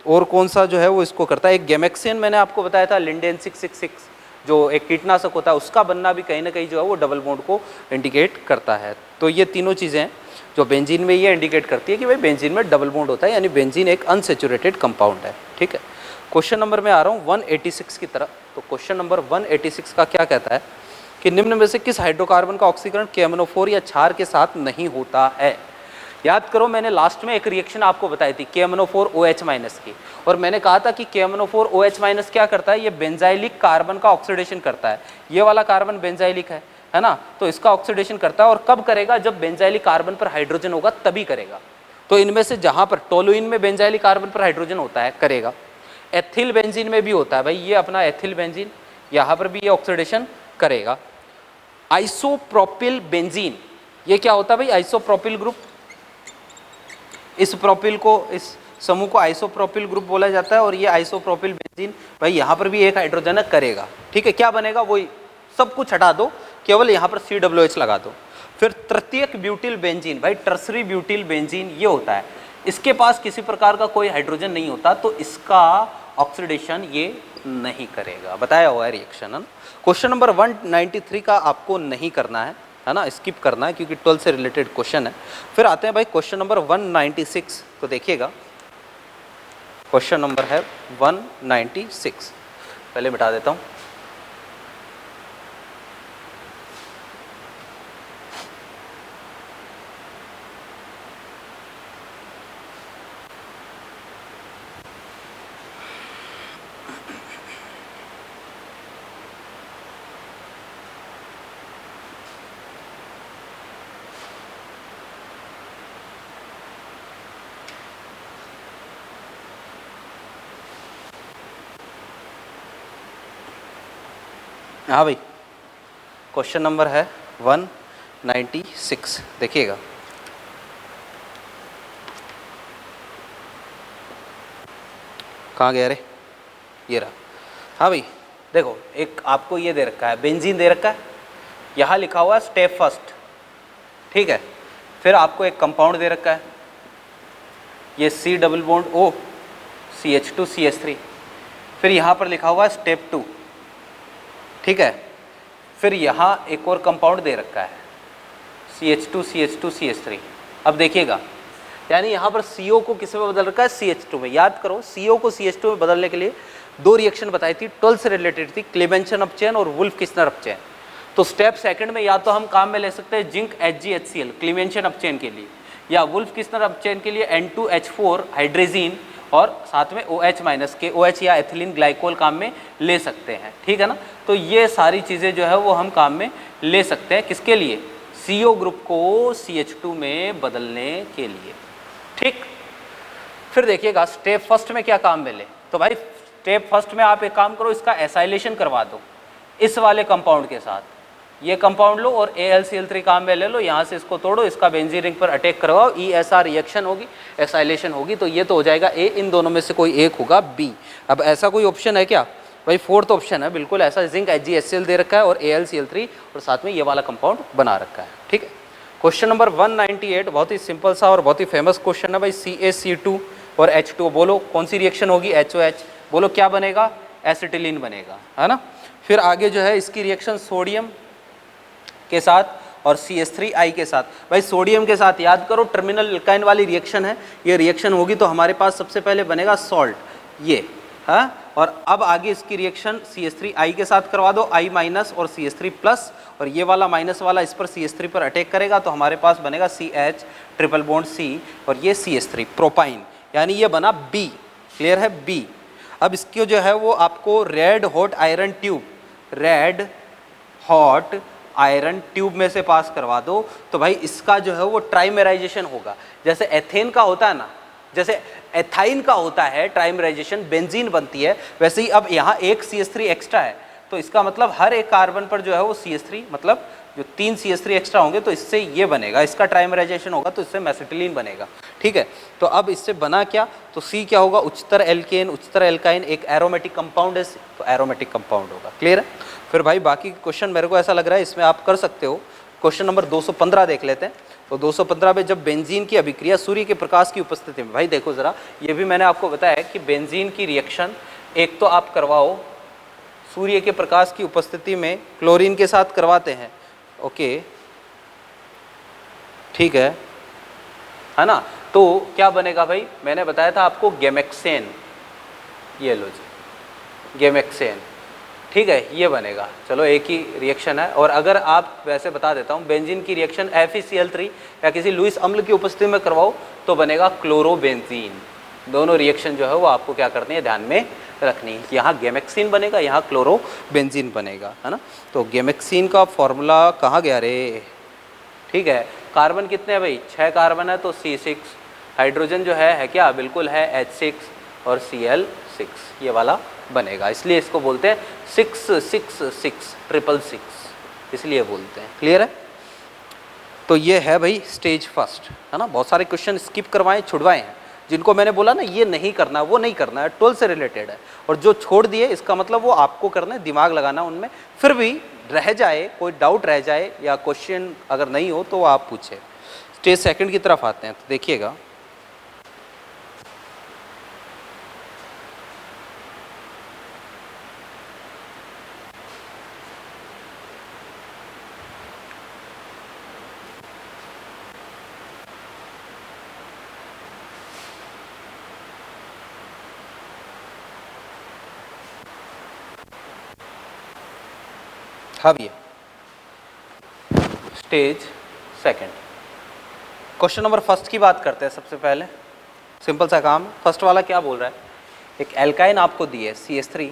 और कौन सा जो है वो इसको करता है, एक गैमेक्सियन मैंने आपको बताया था, लिंडेन 666, जो एक कीटनाशक होता है उसका बनना भी कहीं ना कहीं जो है वो डबल बॉन्ड को इंडिकेट करता है। तो ये तीनों चीज़ें हैं जो बेंजीन में ये इंडिकेट करती है कि भाई बेंजीन में डबल बॉन्ड होता है, यानी बेंजीन एक अनसेचुरेटेड कंपाउंड है। ठीक है, क्वेश्चन नंबर में आ रहा हूँ 186 की तरफ। तो क्वेश्चन नंबर 186 का क्या कहता है कि निम्न में से किस हाइड्रोकार्बन का ऑक्सीकरण KMNO4 या क्षार के साथ नहीं होता है। याद करो मैंने लास्ट में एक रिएक्शन आपको बताई थी KMNO4 OH- की, और मैंने कहा था कि KMNO4 OH- क्या करता है, ये बेंजाइलिक कार्बन का ऑक्सीडेशन करता है। ये वाला कार्बन बेंजाइलिक है ना, तो इसका ऑक्सीडेशन करता है। और कब करेगा, जब बेंजाइलिक कार्बन पर हाइड्रोजन होगा तभी करेगा। तो इनमें से जहां पर टोलुइन में बेंजाइलिक कार्बन पर हाइड्रोजन होता है करेगा, एथिल बेंजीन में भी होता है भाई, ये अपना एथिल बेंजीन, यहाँ पर भी ये ऑक्सीडेशन करेगा। आइसोप्रोपिल बेंजीन, ये क्या होता है भाई, आइसोप्रोपिल ग्रुप। इस प्रोपिल को, इस समूह को आइसोप्रोपिल ग्रुप बोला जाता है। और ये आइसोप्रोपिल बेंजीन भाई यहाँ पर भी एक हाइड्रोजन करेगा। ठीक है, क्या बनेगा, वही सब कुछ हटा दो, केवल यहाँ पर COH लगा दो। फिर तृतीयक ब्यूटिल बेंजीन, भाई टर्सरी ब्यूटिल बेंजीन ये होता है, इसके पास किसी प्रकार का कोई हाइड्रोजन नहीं होता, तो इसका ऑक्सीडेशन ये नहीं करेगा। बताया हुआ है रिएक्शन। क्वेश्चन नंबर 193 का आपको नहीं करना है ना, स्किप करना है क्योंकि 12 से रिलेटेड क्वेश्चन है। फिर आते हैं भाई क्वेश्चन नंबर 196 को देखिएगा। क्वेश्चन नंबर है 196, पहले मिटा देता हूँ। हाँ भाई, क्वेश्चन नंबर है 196, देखिएगा। कहाँ गया रे, ये रहा। हाँ भाई देखो, एक आपको ये दे रखा है, बेंजीन दे रखा है, यहाँ लिखा हुआ है स्टेप फर्स्ट। ठीक है, फिर आपको एक कंपाउंड दे रखा है, ये C double bond O CH2 CH3। फिर यहाँ पर लिखा हुआ है स्टेप 2। ठीक है, फिर यहाँ एक और कंपाउंड दे रखा है CH2 CH2 CH3। अब देखिएगा, यानी यहाँ पर CO को किस में बदल रखा है, CH2 में। याद करो, CO को CH2 में बदलने के लिए दो रिएक्शन बताई थी, 12 से रिलेटेड थी, क्लीवेंशन अपचयन और वुल्फ किस्नर अपचयन। तो स्टेप सेकंड में या तो हम काम में ले सकते हैं जिंक HgHcl क्लीवेंशन अपचयन के लिए, या वुल्फ किस्नर अपचयन के लिए N2H4 हाइड्रेजीन और साथ में OH- KOH या एथिलीन ग्लाइकोल काम में ले सकते हैं। ठीक है ना, तो ये सारी चीज़ें जो है वो हम काम में ले सकते हैं, किसके लिए, CO ग्रुप को CH2 में बदलने के लिए। ठीक, फिर देखिएगा स्टेप फर्स्ट में क्या काम मिले। तो भाई स्टेप फर्स्ट में आप एक काम करो, इसका एसाइलेशन करवा दो इस वाले कंपाउंड के साथ। ये कंपाउंड लो और AlCl3 काम में ले लो, यहाँ से इसको तोड़ो, इसका बेंजीन रिंग पर अटैक करवाओ, ESR रिएक्शन होगी, एसाइलेशन होगी, तो ये तो हो जाएगा A। इन दोनों में से कोई एक होगा B। अब ऐसा कोई ऑप्शन है क्या भाई, फोर्थ ऑप्शन है बिल्कुल ऐसा, जिंक HgHcl दे रखा है और AlCl3 और साथ में ये वाला कंपाउंड बना रखा है। ठीक है, क्वेश्चन नंबर 198 बहुत ही सिंपल सा और बहुत ही फेमस क्वेश्चन है भाई। CaC2 और H2, बोलो कौन सी रिएक्शन होगी, HOH, बोलो क्या बनेगा, एसिटिलीन बनेगा, है ना। फिर आगे जो है इसकी रिएक्शन सोडियम के साथ और CH3I के साथ। भाई सोडियम के साथ याद करो टर्मिनल एल्काइन वाली रिएक्शन है, ये रिएक्शन होगी तो हमारे पास सबसे पहले बनेगा सॉल्ट, ये है। और अब आगे इसकी रिएक्शन CH3I के साथ करवा दो, I- और CH3+, और ये वाला माइनस वाला इस पर CH3 पर अटैक करेगा तो हमारे पास बनेगा CH ट्रिपल बॉन्ड C और ये CH3 प्रोपाइन, यानी ये बना B। क्लियर है, B। अब इसको जो है वो आपको red hot iron tube, red hot iron tube में से पास करवा दो, तो भाई इसका जो है वो ट्राइमेराइजेशन होगा। जैसे एथेन का होता है ना, जैसे एथाइन का होता है ट्राइमेराइजेशन, बेंजीन बनती है, वैसे ही अब यहाँ एक CH3 एक्स्ट्रा है, तो इसका मतलब हर एक कार्बन पर जो है वो CH3, मतलब जो 3 CH3 एक्स्ट्रा होंगे तो इससे ये बनेगा, इसका ट्राइमेराइजेशन होगा तो इससे मेसिटिलीन बनेगा। ठीक है, तो अब इससे बना क्या, तो C क्या होगा, उच्चतर एल्केन, उच्चतर एल्काइन, एक एरोमेटिक कंपाउंड है, तो एरोमेटिक कंपाउंड होगा। क्लियर है। फिर भाई बाकी क्वेश्चन मेरे को ऐसा लग रहा है इसमें आप कर सकते हो। क्वेश्चन नंबर 215 देख लेते हैं। तो 215 में जब बेंजीन की अभिक्रिया सूर्य के प्रकाश की उपस्थिति में, भाई देखो जरा, ये भी मैंने आपको बताया कि बेंजीन की रिएक्शन एक तो आप करवाओ सूर्य के प्रकाश की उपस्थिति में क्लोरीन के साथ करवाते हैं, ओके ठीक है ना। तो क्या बनेगा भाई, मैंने बताया था आपको गैमेक्सेन, ये लो जी गैमेक्सेन, ठीक है ये बनेगा। चलो एक ही रिएक्शन है। और अगर आप वैसे बता देता हूँ, बेंजीन की रिएक्शन FeCl3 या किसी लुईस अम्ल की उपस्थिति में करवाओ तो बनेगा क्लोरोबेंजीन। दोनों रिएक्शन जो है वो आपको क्या करनी है, ध्यान में रखनी है। यहाँ गैमेक्सिन बनेगा, यहाँ क्लोरोबेंजीन बनेगा, है ना। तो गैमेक्सिन का फॉर्मूला कहाँ गया रे, ठीक है। कार्बन कितने हैं भाई, 6 कार्बन है तो C6, हाइड्रोजन जो है क्या, बिल्कुल है H6 और Cl6, ये वाला बनेगा। इसलिए इसको बोलते हैं 666 इसलिए बोलते हैं। क्लियर है। तो ये है भाई स्टेज फर्स्ट, है ना। बहुत सारे क्वेश्चन स्किप करवाए छुड़वाए हैं, जिनको मैंने बोला ना ये नहीं करना, वो नहीं करना है, 12 से रिलेटेड है। और जो छोड़ दिए इसका मतलब वो आपको करना है, दिमाग लगाना उनमें। फिर भी रह जाए, कोई डाउट रह जाए या क्वेश्चन अगर नहीं हो तो आप पूछे। स्टेज सेकंड की तरफ आते हैं, तो देखिएगा अब ये stage second, question number first की बात करते हैं। सबसे पहले सिंपल सा काम, फर्स्ट वाला क्या बोल रहा है, एक एल्काइन आपको दी है CH3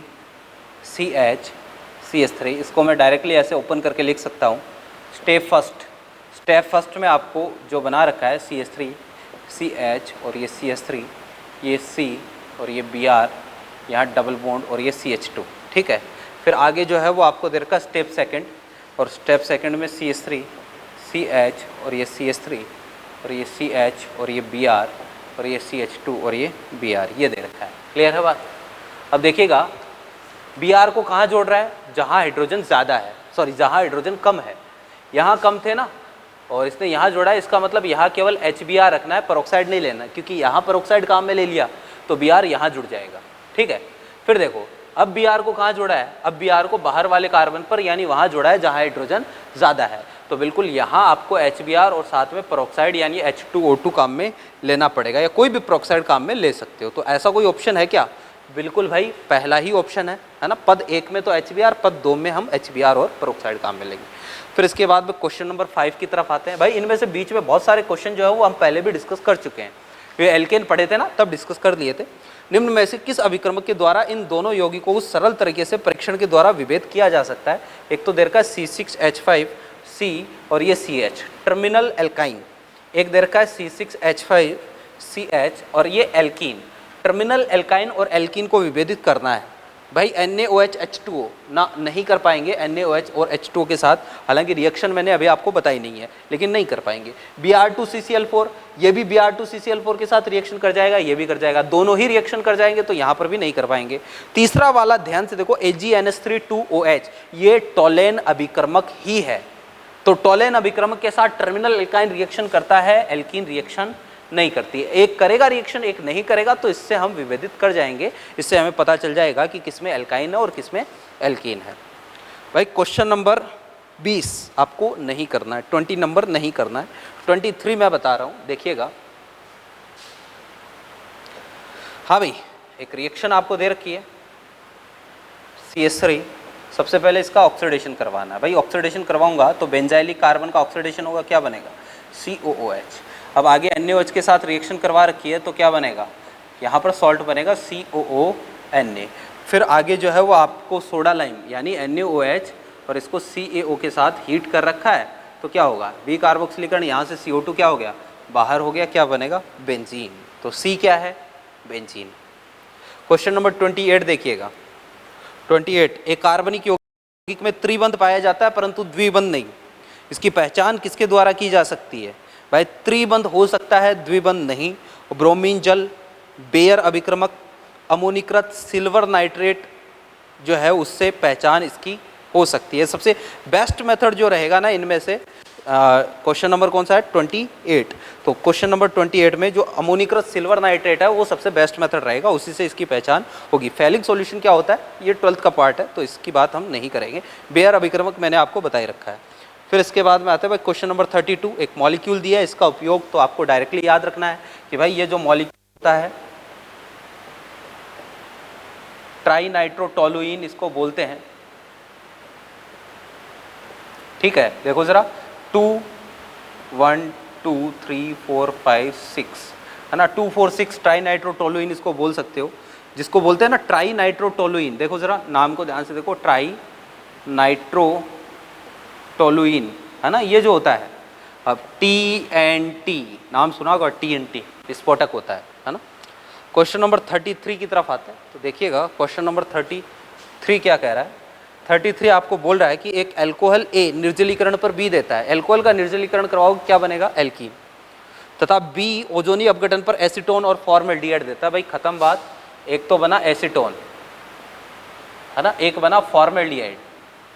CH3, इसको मैं डायरेक्टली ऐसे ओपन करके लिख सकता हूँ। स्टेप फर्स्ट में आपको जो बना रखा है CH3 CH और ये CH3, ये C और ये Br, यहाँ डबल बॉन्ड और ये CH2, ठीक है। फिर आगे जो है वो आपको दे रखा स्टेप सेकंड, और स्टेप सेकंड में CH3 CH और ये CH3 और ये CH और ये Br और ये CH2 और ये Br, ये दे रखा है। क्लियर है बात। अब देखिएगा Br को कहाँ जोड़ रहा है, जहाँ हाइड्रोजन ज़्यादा है, सॉरी जहाँ हाइड्रोजन कम है। यहाँ कम थे ना, और इसने यहाँ जोड़ा है, इसका मतलब यहाँ केवल HBr रखना है, पेरोक्साइड नहीं लेना, क्योंकि यहाँ पेरोक्साइड काम में ले लिया तो Br यहाँ जुड़ जाएगा, ठीक है। फिर देखो अब Br को कहाँ जोड़ा है, अब Br को बाहर वाले कार्बन पर, यानी वहाँ जोड़ा है जहाँ हाइड्रोजन ज़्यादा है। तो बिल्कुल यहाँ आपको HBr और साथ में पेरोक्साइड यानी H2O2 काम में लेना पड़ेगा, या कोई भी पेरोक्साइड काम में ले सकते हो। तो ऐसा कोई ऑप्शन है क्या, बिल्कुल भाई पहला ही ऑप्शन है ना। पद 1 में तो HBr, पद 2 में हम HBr और पेरोक्साइड काम में लेंगे। फिर इसके बाद में क्वेश्चन नंबर 5 की तरफ आते हैं। भाई इनमें से बीच में बहुत सारे क्वेश्चन जो है वो हम पहले भी डिस्कस कर चुके हैं, ये एल्केन पढ़े थे ना तब डिस्कस कर लिए थे। निम्न में से किस अभिक्रमक के द्वारा इन दोनों यौगिकों को सरल तरीके से परीक्षण के द्वारा विभेद किया जा सकता है। एक तो देर का C6H5C और ये CH टर्मिनल एल्काइन, एक देर का C6H5CH और ये एल्कीन। टर्मिनल एल्काइन और एल्कीन को विभेदित करना है। भाई NaOH H2O ना नहीं कर पाएंगे NaOH और H2O के साथ, हालांकि रिएक्शन मैंने अभी आपको बताई नहीं है, लेकिन नहीं कर पाएंगे। Br2CCl4, ये भी Br2CCl4 के साथ रिएक्शन कर जाएगा, ये भी कर जाएगा, दोनों ही रिएक्शन कर जाएंगे, तो यहाँ पर भी नहीं कर पाएंगे। तीसरा वाला ध्यान से देखो AgNH3 ये टोलेन अभिक्रमक ही है, तो टोलेन अभिक्रमक के साथ टर्मिनल एल्काइन रिएक्शन करता है, एल्कीन रिएक्शन नहीं करती है। एक करेगा रिएक्शन, एक नहीं करेगा, तो इससे हम विभेदित कर जाएंगे। इससे हमें पता चल जाएगा कि किसमें एल्काइन है और किसमें एल्कीन है। भाई क्वेश्चन नंबर 20 आपको नहीं करना है, 20 नंबर नहीं करना है, 23 मैं बता रहा हूँ, देखिएगा। हाँ भाई एक रिएक्शन आपको दे रखी है CH3, सबसे पहले इसका ऑक्सीडेशन करवाना है। भाई ऑक्सीडेशन करवाऊंगा तो बेंजाइलिक कार्बन का ऑक्सीडेशन होगा, क्या बनेगा COOH। अब आगे NaOH के साथ रिएक्शन करवा रखी है तो क्या बनेगा, यहाँ पर सॉल्ट बनेगा COONA। फिर आगे जो है वो आपको सोडा लाइम यानी NaOH और इसको CaO के साथ हीट कर रखा है, तो क्या होगा बी कार्बोक्सिलीकरण, यहाँ से CO2 क्या हो गया बाहर हो गया, क्या बनेगा बेंजीन। तो C क्या है बेंजीन। क्वेश्चन नंबर 28 देखिएगा। 28 एक कार्बनिक यौगिक में त्रिबंध पाया जाता है परंतु द्विबंध नहीं, इसकी पहचान किसके द्वारा की जा सकती है। भाई त्रिबंध हो सकता है, द्विबंध नहीं। ब्रोमीन जल, बेयर अभिक्रमक, अमोनीकृत सिल्वर नाइट्रेट जो है उससे पहचान इसकी हो सकती है। सबसे बेस्ट मेथड जो रहेगा ना इनमें से, क्वेश्चन नंबर कौन सा है 28। तो क्वेश्चन नंबर 28 में जो अमोनिकृत सिल्वर नाइट्रेट है वो सबसे बेस्ट मेथड रहेगा, उसी से इसकी पहचान होगी। फैलिक सॉल्यूशन क्या होता है ये 12th का पार्ट है, तो इसकी बात हम नहीं करेंगे। बेयर अभिक्रमक मैंने आपको बताई रखा है। फिर इसके बाद में आते हैं भाई क्वेश्चन नंबर 32। एक मॉलिक्यूल दिया है, इसका उपयोग तो आपको डायरेक्टली याद रखना है कि भाई ये जो मॉलिक्यूल होता है ट्राइनाइट्रोटोलुइन इसको बोलते हैं। ठीक है, देखो जरा 2 1 2 3 4 5 6 है ना, 2 4 6 ट्राइनाइट्रोटोलुइन इसको बोल सकते हो, जिसको बोलते हैं ना ट्राइनाइट्रोटोलुइन। देखो जरा नाम को ध्यान से देखो, ट्राइनाइट्रोटोलुइन है ना, ये जो होता है। अब TNT नाम सुना होगा, TNT विस्फोटक होता है ना। क्वेश्चन नंबर 33 की तरफ आते हैं, तो देखिएगा क्वेश्चन नंबर 33 क्या कह रहा है। 33 आपको बोल रहा है कि एक अल्कोहल A निर्जलीकरण पर B देता है। अल्कोहल का निर्जलीकरण करवाओ, क्या बनेगा एल्कीन, तथा B ओजोनी अपघटन पर एसीटोन और फॉर्मेल्डिहाइड देता है। भाई खत्म बात, एक तो बना एसीटोन है ना, एक बना फॉर्मेल्डिहाइड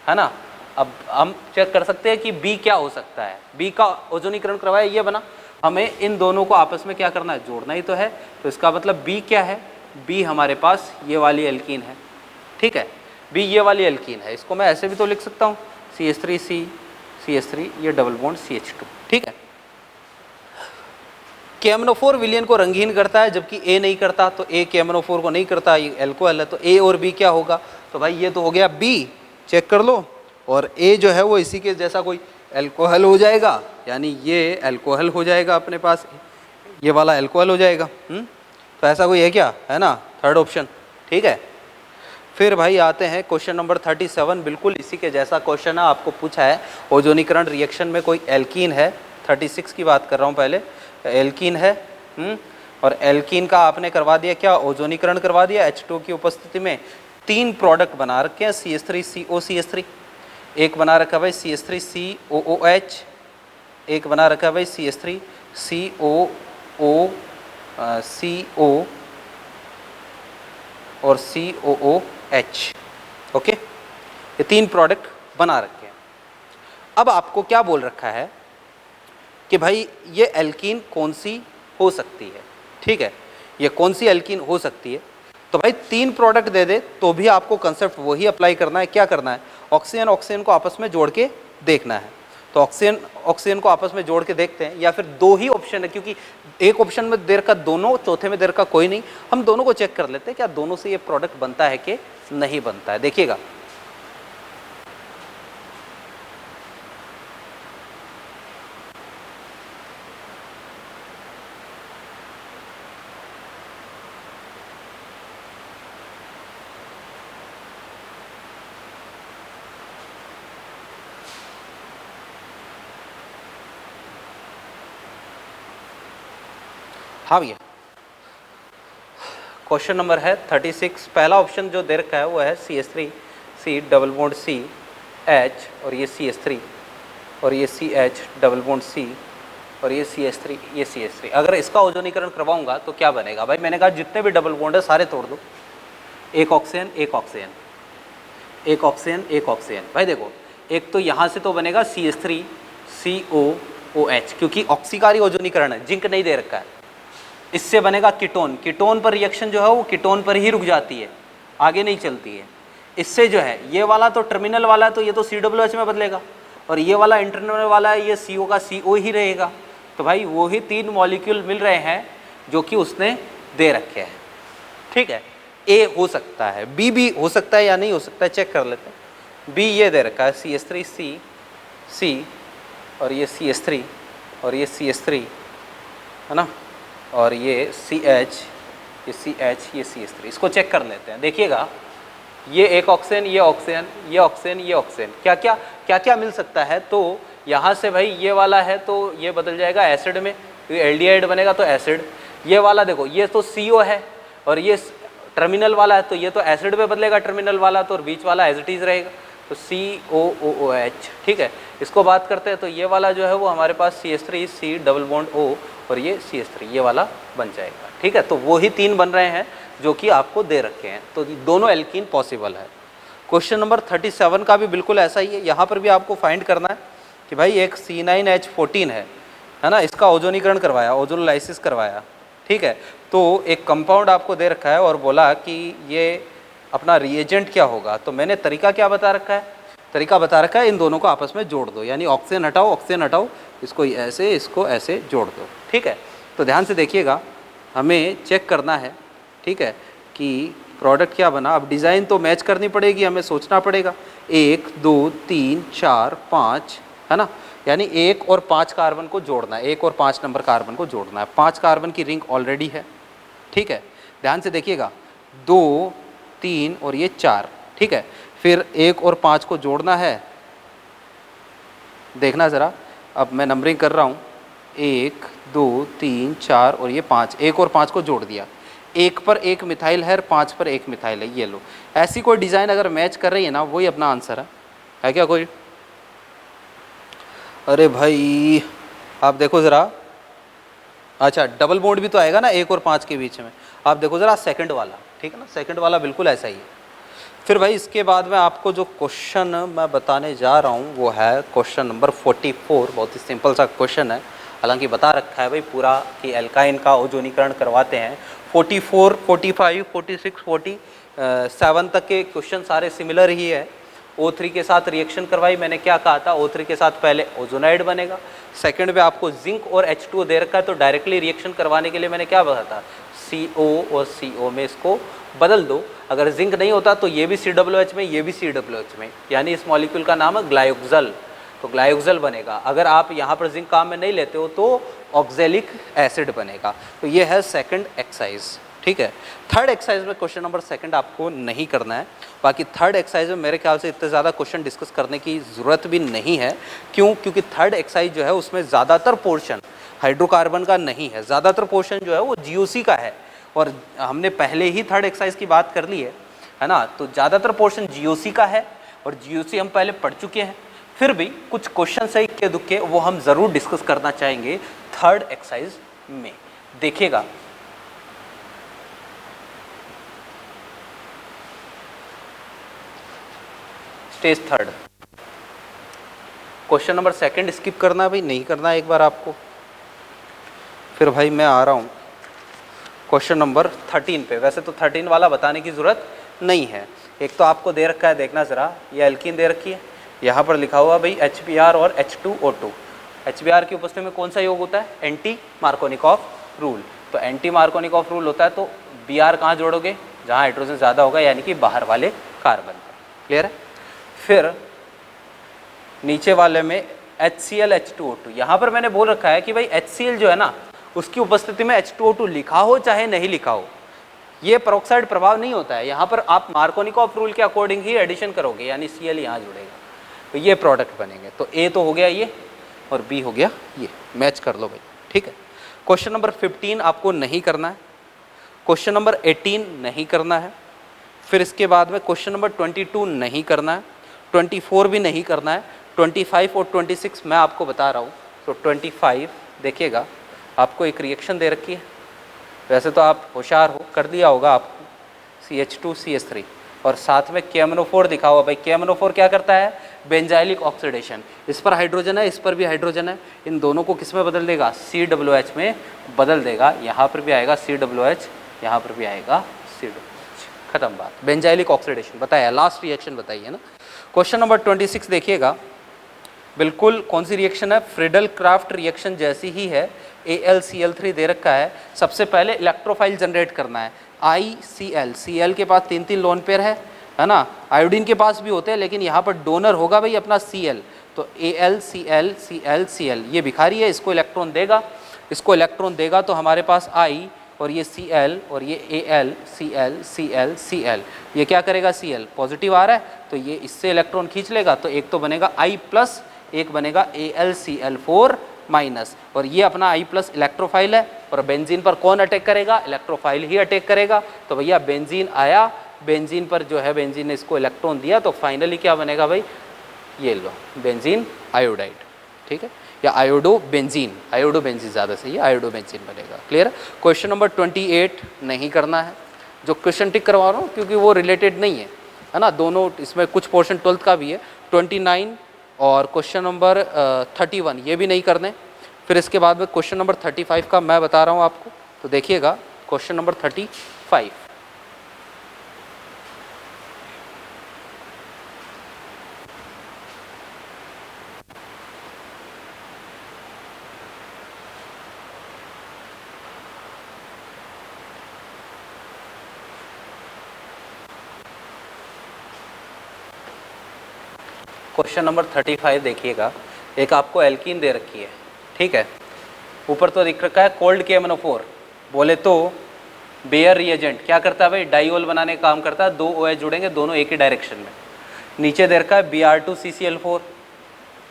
है ना। अब हम चेक कर सकते हैं कि B क्या हो सकता है। B का ओजोनीकरण करवाया, ये बना। हमें इन दोनों को आपस में क्या करना है, जोड़ना ही तो है। तो इसका मतलब B क्या है, B हमारे पास ये वाली एल्कीन है। ठीक है, B ये वाली एल्कीन है। इसको मैं ऐसे भी तो लिख सकता हूँ CH3C CH3, ये डबल बॉन्ड CH2। ठीक है, KMNO4 विलयन को रंगहीन करता है जबकि A नहीं करता, तो A KMNO4 को नहीं करता, ये एल्कोहल है। तो A और B क्या होगा, तो भाई ये तो हो गया B, चेक कर लो। और A जो है वो इसी के जैसा कोई एल्कोहल हो जाएगा, यानी ये एल्कोहल हो जाएगा अपने पास, ये वाला एल्कोहल हो जाएगा। तो ऐसा कोई है क्या, है ना, थर्ड ऑप्शन। ठीक है, फिर भाई आते हैं क्वेश्चन नंबर 37, बिल्कुल इसी के जैसा क्वेश्चन है, आपको पूछा है ओजोनीकरण रिएक्शन में कोई एल्कीन है। 36 की बात कर रहा हूँ, पहले एल्कीन है। और एल्कीन का आपने करवा दिया क्या, ओजोनीकरण करवा दिया। H2 की उपस्थिति में 3 प्रोडक्ट बना रखे हैं, CH3COCH3, एक बना रखा भाई CH3COOH, एक बना रखा भाई CH3COO CO और COOH। ओके, ये 3 प्रोडक्ट बना रखे हैं। अब आपको क्या बोल रखा है कि भाई ये एल्कीन कौन सी हो सकती है। ठीक है, ये कौन सी एल्कीन हो सकती है, तो भाई 3 प्रोडक्ट दे दे तो भी आपको कंसेप्ट वही अप्लाई करना है। क्या करना है, ऑक्सीजन ऑक्सीजन को आपस में जोड़ के देखना है। तो ऑक्सीजन ऑक्सीजन को आपस में जोड़ के देखते हैं, या फिर 2 ही ऑप्शन है, क्योंकि एक ऑप्शन में देर का दोनों, चौथे में देर का कोई नहीं। हम दोनों को चेक कर लेते हैं क्या दोनों से ये प्रोडक्ट बनता है कि नहीं बनता है। देखिएगा हाँ भैया, क्वेश्चन नंबर है 36। पहला ऑप्शन जो दे रखा है वो है CH3C डबल बॉन्ड CH और ये CH3 और ये CH डबल बॉन्ड C और ये CH3 ये CH3। अगर इसका ओजोनीकरण करवाऊंगा तो क्या बनेगा भाई, मैंने कहा जितने भी डबल बॉन्ड है सारे तोड़ दो, एक ऑक्सीजन एक ऑक्सीजन एक ऑक्सीजन एक ऑक्सीजन। भाई देखो, एक तो यहाँ से तो बनेगा CH3COOH, क्योंकि ऑक्सीकारी ओजोनीकरण है, जिंक नहीं दे रखा है। इससे बनेगा कीटोन, कीटोन पर रिएक्शन जो है वो कीटोन पर ही रुक जाती है, आगे नहीं चलती है। इससे जो है ये वाला तो टर्मिनल वाला है, तो ये तो COOH में बदलेगा, और ये वाला इंटरनल वाला है, ये CO का CO ही रहेगा। तो भाई वो ही 3 मॉलिक्यूल मिल रहे हैं जो कि उसने दे रखे हैं। ठीक है, A हो सकता है, B भी हो सकता है या नहीं हो सकता है, चेक कर लेते हैं। B ये दे रखा है CH3C और ये CH3 और ये CH3 है ना, और ये CH ये CH ये CH3। इसको चेक कर लेते हैं। देखिएगा, ये एक ऑक्सीजन ये ऑक्सीजन ये ऑक्सीजन ये ऑक्सीजन, क्या क्या मिल सकता है। तो यहाँ से भाई ये वाला है तो ये बदल जाएगा एसिड में, ये एल्डिहाइड बनेगा तो एसिड। ये वाला देखो, ये तो CO है और ये टर्मिनल वाला है, तो ये तो एसिड में बदलेगा टर्मिनल वाला, तो बीच वाला एज इट इज रहेगा, तो COOH। ठीक है, इसको बात करते हैं, तो ये वाला जो है वो हमारे पास CH3C डबल बॉन्ड O और ये CH3 ये वाला बन जाएगा। ठीक है, तो वो ही 3 बन रहे हैं जो कि आपको दे रखे हैं, तो दोनों एल्कीन पॉसिबल है। क्वेश्चन नंबर 37 का भी बिल्कुल ऐसा ही है, यहाँ पर भी आपको फाइंड करना है कि भाई एक C9H14 है ना, इसका ओजोनीकरण करवाया, ओजोनोलाइसिस करवाया, ठीक है। तो एक कंपाउंड आपको दे रखा है और बोला कि ये अपना रिएजेंट क्या होगा, तो मैंने तरीका क्या बता रखा है, तरीका बता रखा है इन दोनों को आपस में जोड़ दो, यानी ऑक्सीजन हटाओ, ऑक्सीजन हटाओ, इसको ऐसे, इसको ऐसे जोड़ दो, ठीक है। तो ध्यान से देखिएगा, हमें चेक करना है, ठीक है, कि प्रोडक्ट क्या बना। अब डिज़ाइन तो मैच करनी पड़ेगी, हमें सोचना पड़ेगा 1 2 3 4 5, है ना, यानी 1 और 5 कार्बन को जोड़ना है, 1 और 5 नंबर कार्बन को जोड़ना है। 5 कार्बन की रिंग ऑलरेडी है, ठीक है। ध्यान से देखिएगा, 2 3 और ये 4, ठीक है। फिर 1 और 5 को जोड़ना है, देखना ज़रा, अब मैं नंबरिंग कर रहा हूँ, 1 2 3 4 और ये 5, 1 और 5 को जोड़ दिया, 1 पर 1 मिथाइल है और 5 पर 1 मिथाइल है, ये लो। ऐसी कोई डिज़ाइन अगर मैच कर रही है ना, वही अपना आंसर है क्या कोई? अरे भाई आप देखो ज़रा, अच्छा डबल बॉन्ड भी तो आएगा ना 1 और 5 के बीच में, आप देखो ज़रा सेकंड वाला, ठीक है ना, सेकंड वाला बिल्कुल ऐसा ही है। फिर भाई इसके बाद में आपको जो क्वेश्चन मैं बताने जा रहा हूँ वो है क्वेश्चन नंबर 44। बहुत ही सिंपल सा क्वेश्चन है, हालांकि बता रखा है भाई पूरा कि एल्काइन का ओजोनीकरण करवाते हैं। 44, 45, 46, 47 तक के क्वेश्चन सारे सिमिलर ही है। O3 के साथ रिएक्शन करवाई, मैंने क्या कहा था, O3 के साथ पहले ओजोनाइड बनेगा, सेकंड में आपको जिंक और H2O दे रखा है, तो डायरेक्टली रिएक्शन करवाने के लिए मैंने क्या बताया था, CO और CO में इसको बदल दो। अगर जिंक नहीं होता तो ये भी COOH में, ये भी COOH में, यानी इस मॉलिक्यूल का नाम है ग्लाइकोक्सल, तो ग्लाइकोक्सल बनेगा। अगर आप यहाँ पर जिंक काम में नहीं लेते हो तो ऑक्जेलिक एसिड बनेगा। तो ये है सेकंड एक्सरसाइज, ठीक है। थर्ड एक्सरसाइज में क्वेश्चन नंबर सेकंड आपको नहीं करना है। बाकी थर्ड एक्सरसाइज में मेरे ख्याल से इतने ज़्यादा क्वेश्चन डिस्कस करने की ज़रूरत भी नहीं है। क्यों? क्योंकि थर्ड एक्सरसाइज जो है उसमें ज़्यादातर पोर्शन हाइड्रोकार्बन का नहीं है, ज़्यादातर पोर्शन जो है वो GOC का है, और हमने पहले ही थर्ड एक्सरसाइज की बात कर ली है ना, तो ज़्यादातर पोर्शन GOC का है और GOC हम पहले पढ़ चुके हैं। फिर भी कुछ क्वेश्चन सही के दुक्के वो हम ज़रूर डिस्कस करना चाहेंगे थर्ड एक्सरसाइज में। देखिएगा, stage third, question number second skip करना है भाई, नहीं करना है एक बार आपको। फिर भाई मैं आ रहा हूँ क्वेश्चन नंबर 13 पे। वैसे तो 13 वाला बताने की ज़रूरत नहीं है। एक तो आपको दे रखा है, देखना ज़रा, ये एल्कीन दे रखी है, यहाँ पर लिखा हुआ भाई HBr और H2O2। HBr की उपस्थिति में कौन सा योग होता है, एंटी मार्कोनिकॉफ रूल। तो एंटी मार्कोनिकॉफ रूल होता है, तो Br कहाँ जोड़ोगे, जहाँ हाइड्रोजन ज़्यादा होगा, यानी कि बाहर वाले कार्बन पर। क्लियर है? फिर नीचे वाले में HCl H2O2, यहाँ पर मैंने बोल रखा है कि भाई HCl जो है ना, उसकी उपस्थिति में H2O2 लिखा हो चाहे नहीं लिखा हो, ये पेरोक्साइड प्रभाव नहीं होता है। यहाँ पर आप मार्कोनिकॉफ रूल के अकॉर्डिंग ही एडिशन करोगे, यानी Cl यहाँ जुड़ेगा, तो ये प्रोडक्ट बनेंगे। तो A तो हो गया ये, और B हो गया ये, मैच कर लो भाई, ठीक है। क्वेश्चन नंबर 15 आपको नहीं करना है, क्वेश्चन नंबर 18 नहीं करना है, फिर इसके बाद में क्वेश्चन नंबर 22 नहीं करना है, 24 भी नहीं करना है, 25 और 26 मैं आपको बता रहा हूँ। तो 25 देखिएगा, आपको एक रिएक्शन दे रखी है, वैसे तो आप होशियार हो, कर दिया होगा आपको, CH2CH3 और साथ में KMNO4 दिखा हुआ। भाई KMNO4 क्या करता है, बेंजाइलिक ऑक्सीडेशन, इस पर हाइड्रोजन है, इस पर भी हाइड्रोजन है, इन दोनों को किस में बदल देगा, COOH में बदल देगा। यहाँ पर भी आएगा COOH, यहाँ पर भी आएगा COOH, खत्म बात। बेंजाइलिक ऑक्सीडेशन बताया, लास्ट रिएक्शन बताइए ना। क्वेश्चन नंबर 26 देखिएगा, बिल्कुल कौन सी रिएक्शन है, फ्रीडल क्राफ्ट रिएक्शन जैसी ही है। AlCl3 दे रखा है, सबसे पहले इलेक्ट्रोफाइल जनरेट करना है, ICl, Cl के पास 3-3 लोन पेयर है ना, आयोडीन के पास भी होते हैं, लेकिन यहाँ पर डोनर होगा भाई अपना Cl, तो AlCl Cl Cl, ये भिखारी है, इसको इलेक्ट्रॉन देगा, इसको इलेक्ट्रॉन देगा तो हमारे पास I और ये Cl और ये Al Cl Cl Cl, ये क्या करेगा, Cl पॉजिटिव आ रहा है तो ये इससे इलेक्ट्रॉन खींच लेगा, तो एक तो बनेगा I+, एक बनेगा AlCl4-, और ये अपना I+ इलेक्ट्रोफाइल है, और बेंजीन पर कौन अटैक करेगा, इलेक्ट्रोफाइल ही अटैक करेगा। तो भैया बेंजीन आया, बेंजीन पर जो है बेंजीन ने इसको इलेक्ट्रॉन दिया, तो फाइनली क्या बनेगा भाई, ये लो बेंजीन आयोडाइड, ठीक है, या आयोडो बेंजीन ज़्यादा सही है, आयोडो बेंजीन बनेगा। क्लियर? क्वेश्चन नंबर 28 नहीं करना है, जो क्वेश्चन टिक करवा रहा हूँ क्योंकि वो रिलेटेड नहीं है ना, दोनों इसमें कुछ पोर्शन 12th का भी है। 29 और क्वेश्चन नंबर 31 ये भी नहीं करने। फिर इसके बाद में क्वेश्चन नंबर 35 का मैं बता रहा हूँ आपको, तो देखिएगा क्वेश्चन नंबर 35। क्वेश्चन नंबर 35 देखिएगा, एक आपको एल्कीन दे रखी है, ठीक है, ऊपर तो दिख रखा है कोल्ड KMnO4, बोले तो बेयर रिएजेंट क्या करता है भाई, डाइओल बनाने का काम करता है, दो OH जुड़ेंगे दोनों एक ही डायरेक्शन में। नीचे दे रखा है Br2CCl4,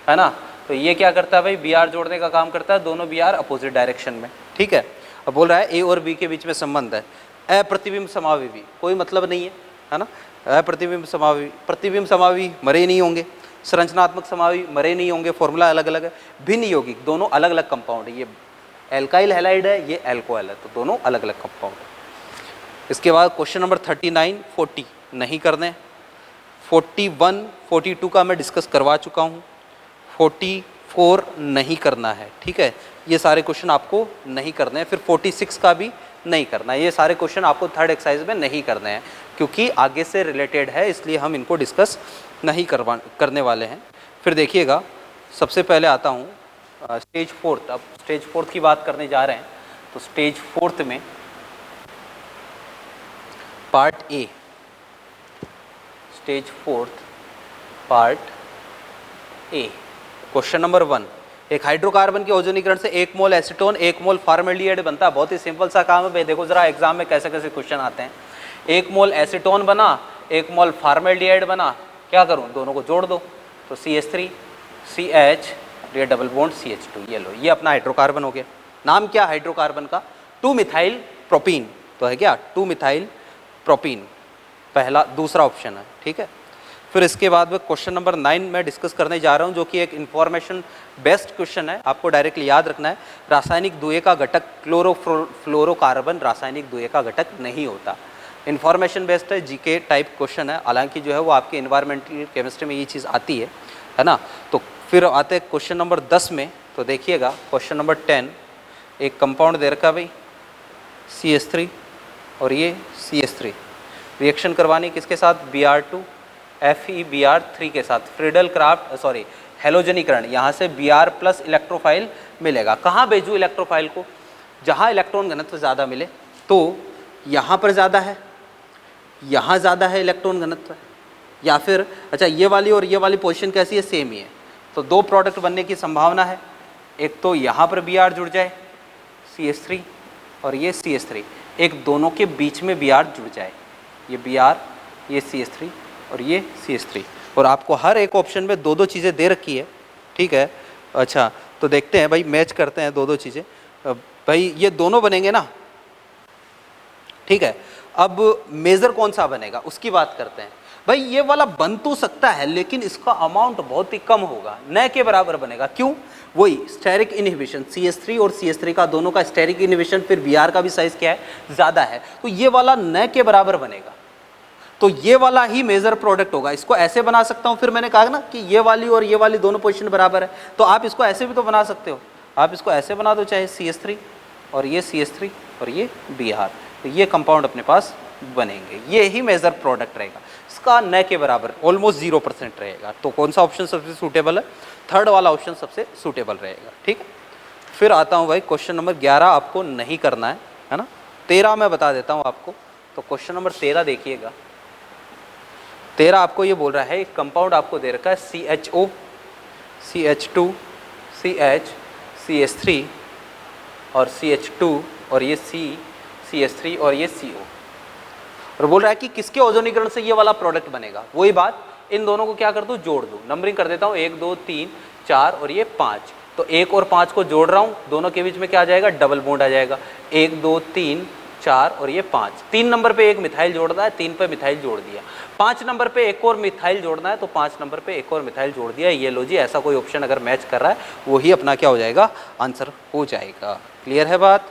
है ना, तो ये क्या करता है भाई, Br जोड़ने का काम करता है, दोनों Br अपोजिट डायरेक्शन में, ठीक है। अब बोल रहा है A और B के बीच में संबंध है, अप्रतिबिंब समाविवी, कोई मतलब नहीं है ना, अप्रतिबिंब समाविवी, प्रतिबिंब समाविवी मरे नहीं होंगे, संरचनात्मक समाविवी मरे नहीं होंगे, फॉर्मूला अलग अलग है, भिन्न यौगिक दोनों अलग अलग कंपाउंड है, ये एल्काइल हैलाइड है, ये एल्कोहल है, तो दोनों अलग अलग कंपाउंड है। इसके बाद क्वेश्चन नंबर 39, 40 नहीं करने, 41, 42 का मैं डिस्कस करवा चुका हूँ, 44 नहीं करना है, ठीक है, ये सारे क्वेश्चन आपको नहीं करने हैं। फिर 46 का भी नहीं करना है, ये सारे क्वेश्चन आपको थर्ड एक्सरसाइज में नहीं करने हैं क्योंकि आगे से रिलेटेड है, इसलिए हम इनको डिस्कस नहीं करने वाले हैं। फिर देखिएगा, सबसे पहले आता हूँ स्टेज 4। अब स्टेज 4 की बात करने जा रहे हैं, तो स्टेज 4 में part A, stage 4 part A, question number 1, एक हाइड्रोकार्बन के ओजोनीकरण से 1 मोल एसीटोन 1 मोल फॉर्मेल्डिहाइड बनता है। बहुत ही सिंपल सा काम है भाई, देखो जरा एग्जाम में कैसे कैसे क्वेश्चन आते हैं। 1 मोल एसीटोन बना, 1 मोल फॉर्मेल्डिहाइड बना, क्या करूं, दोनों को जोड़ दो, तो CH3 CH, ये डबल बॉन्ड CH2, ये लो, ये अपना हाइड्रोकार्बन हो गया। नाम क्या हाइड्रोकार्बन का, 2 मिथाइल प्रोपीन, तो है क्या 2 मिथाइल प्रोपीन, पहला दूसरा ऑप्शन है, ठीक है। फिर इसके बाद में क्वेश्चन नंबर 9 मैं डिस्कस करने जा रहा हूं, जो कि एक इंफॉर्मेशन बेस्ड क्वेश्चन है, आपको डायरेक्टली याद रखना है। रासायनिक द्वितीय का घटक क्लोरोफ्लोरोकार्बन रासायनिक द्वितीय का घटक नहीं होता। इंफॉर्मेशन बेस्ड है, जीके टाइप क्वेश्चन है, हालांकि जो है वो आपके इन्वायरमेंटल केमिस्ट्री में ये चीज़ आती है ना। तो फिर आते हैं क्वेश्चन नंबर 10 में, तो देखिएगा क्वेश्चन नंबर 10, एक कंपाउंड दे रखा भाई CH3 और ये CH3, रिएक्शन करवानी किसके साथ, Br2 FeBr3 के साथ, फ्रीडल क्राफ्ट सॉरी हेलोजनीकरण, यहाँ से Br प्लस इलेक्ट्रोफाइल मिलेगा। कहाँ भेजूँ इलेक्ट्रोफाइल को, जहाँ इलेक्ट्रॉन घनत्व ज़्यादा मिले, तो यहाँ पर ज़्यादा है, यहाँ ज़्यादा है इलेक्ट्रॉन घनत्व, या फिर अच्छा ये वाली और ये वाली पोजीशन कैसी है, सेम ही है, तो दो प्रोडक्ट बनने की संभावना है। एक तो यहाँ पर Br जुड़ जाए CH3 और ये CH3, एक दोनों के बीच में Br जुड़ जाए, ये Br ये CH3 और ये CH3, और आपको हर एक ऑप्शन में दो दो चीज़ें दे रखी है, ठीक है। अच्छा तो देखते हैं भाई, मैच करते हैं दो दो चीज़ें भाई, ये दोनों बनेंगे ना, ठीक है। अब मेजर कौन सा बनेगा उसकी बात करते हैं भाई। ये वाला बन तो सकता है लेकिन इसका अमाउंट बहुत ही कम होगा, न के बराबर बनेगा। क्यों, वही स्टेरिक इनहिबिशन, CH3 और CH3 का दोनों का स्टेरिक इनहिबिशन, फिर Br का भी साइज क्या है, ज़्यादा है, तो ये वाला न के बराबर बनेगा, तो ये वाला ही मेजर प्रोडक्ट होगा। इसको ऐसे बना सकता हूँ, फिर मैंने कहा ना कि ये वाली और ये वाली दोनों पोजीशन बराबर है, तो आप इसको ऐसे भी तो बना सकते हो, आप इसको ऐसे बना दो, चाहे CH3 और ये CH3 और ये Br, तो ये कंपाउंड अपने पास बनेंगे, ये ही मेजर प्रोडक्ट रहेगा। इसका न के बराबर ऑलमोस्ट 0% रहेगा, तो कौन सा ऑप्शन सबसे सूटेबल है, थर्ड वाला ऑप्शन सबसे सूटेबल रहेगा, ठीक है। फिर आता हूँ भाई क्वेश्चन नंबर 11 आपको नहीं करना है ना, 13 मैं बता देता हूँ आपको। तो क्वेश्चन नंबर 13 देखिएगा, 13 आपको ये बोल रहा है, एक कंपाउंड आपको दे रखा है CHO CH2 CH CH3 और CH2 और ये CH3 और ये CO, और बोल रहा है कि किसके ओजोनीकरण से ये वाला प्रोडक्ट बनेगा। वही बात, इन दोनों को क्या कर दूं, जोड़ दूं, नंबरिंग कर देता हूं, 1 2 3 4 और ये 5, तो 1 और 5 को जोड़ रहा हूं, दोनों के बीच में क्या आ जाएगा, डबल बॉन्ड आ जाएगा, 1 2 3 4 और ये 5, 3 नंबर पे एक मिथाइल जोड़ना है, 3 पे मिथाइल जोड़ दिया, 5 नंबर पे एक और मिथाइल जोड़ना है, तो 5 नंबर पे एक और मिथाइल जोड़ दिया। ये लो जी, ऐसा कोई ऑप्शन अगर मैच कर रहा है वही अपना क्या हो जाएगा, आंसर हो जाएगा। क्लियर है बात,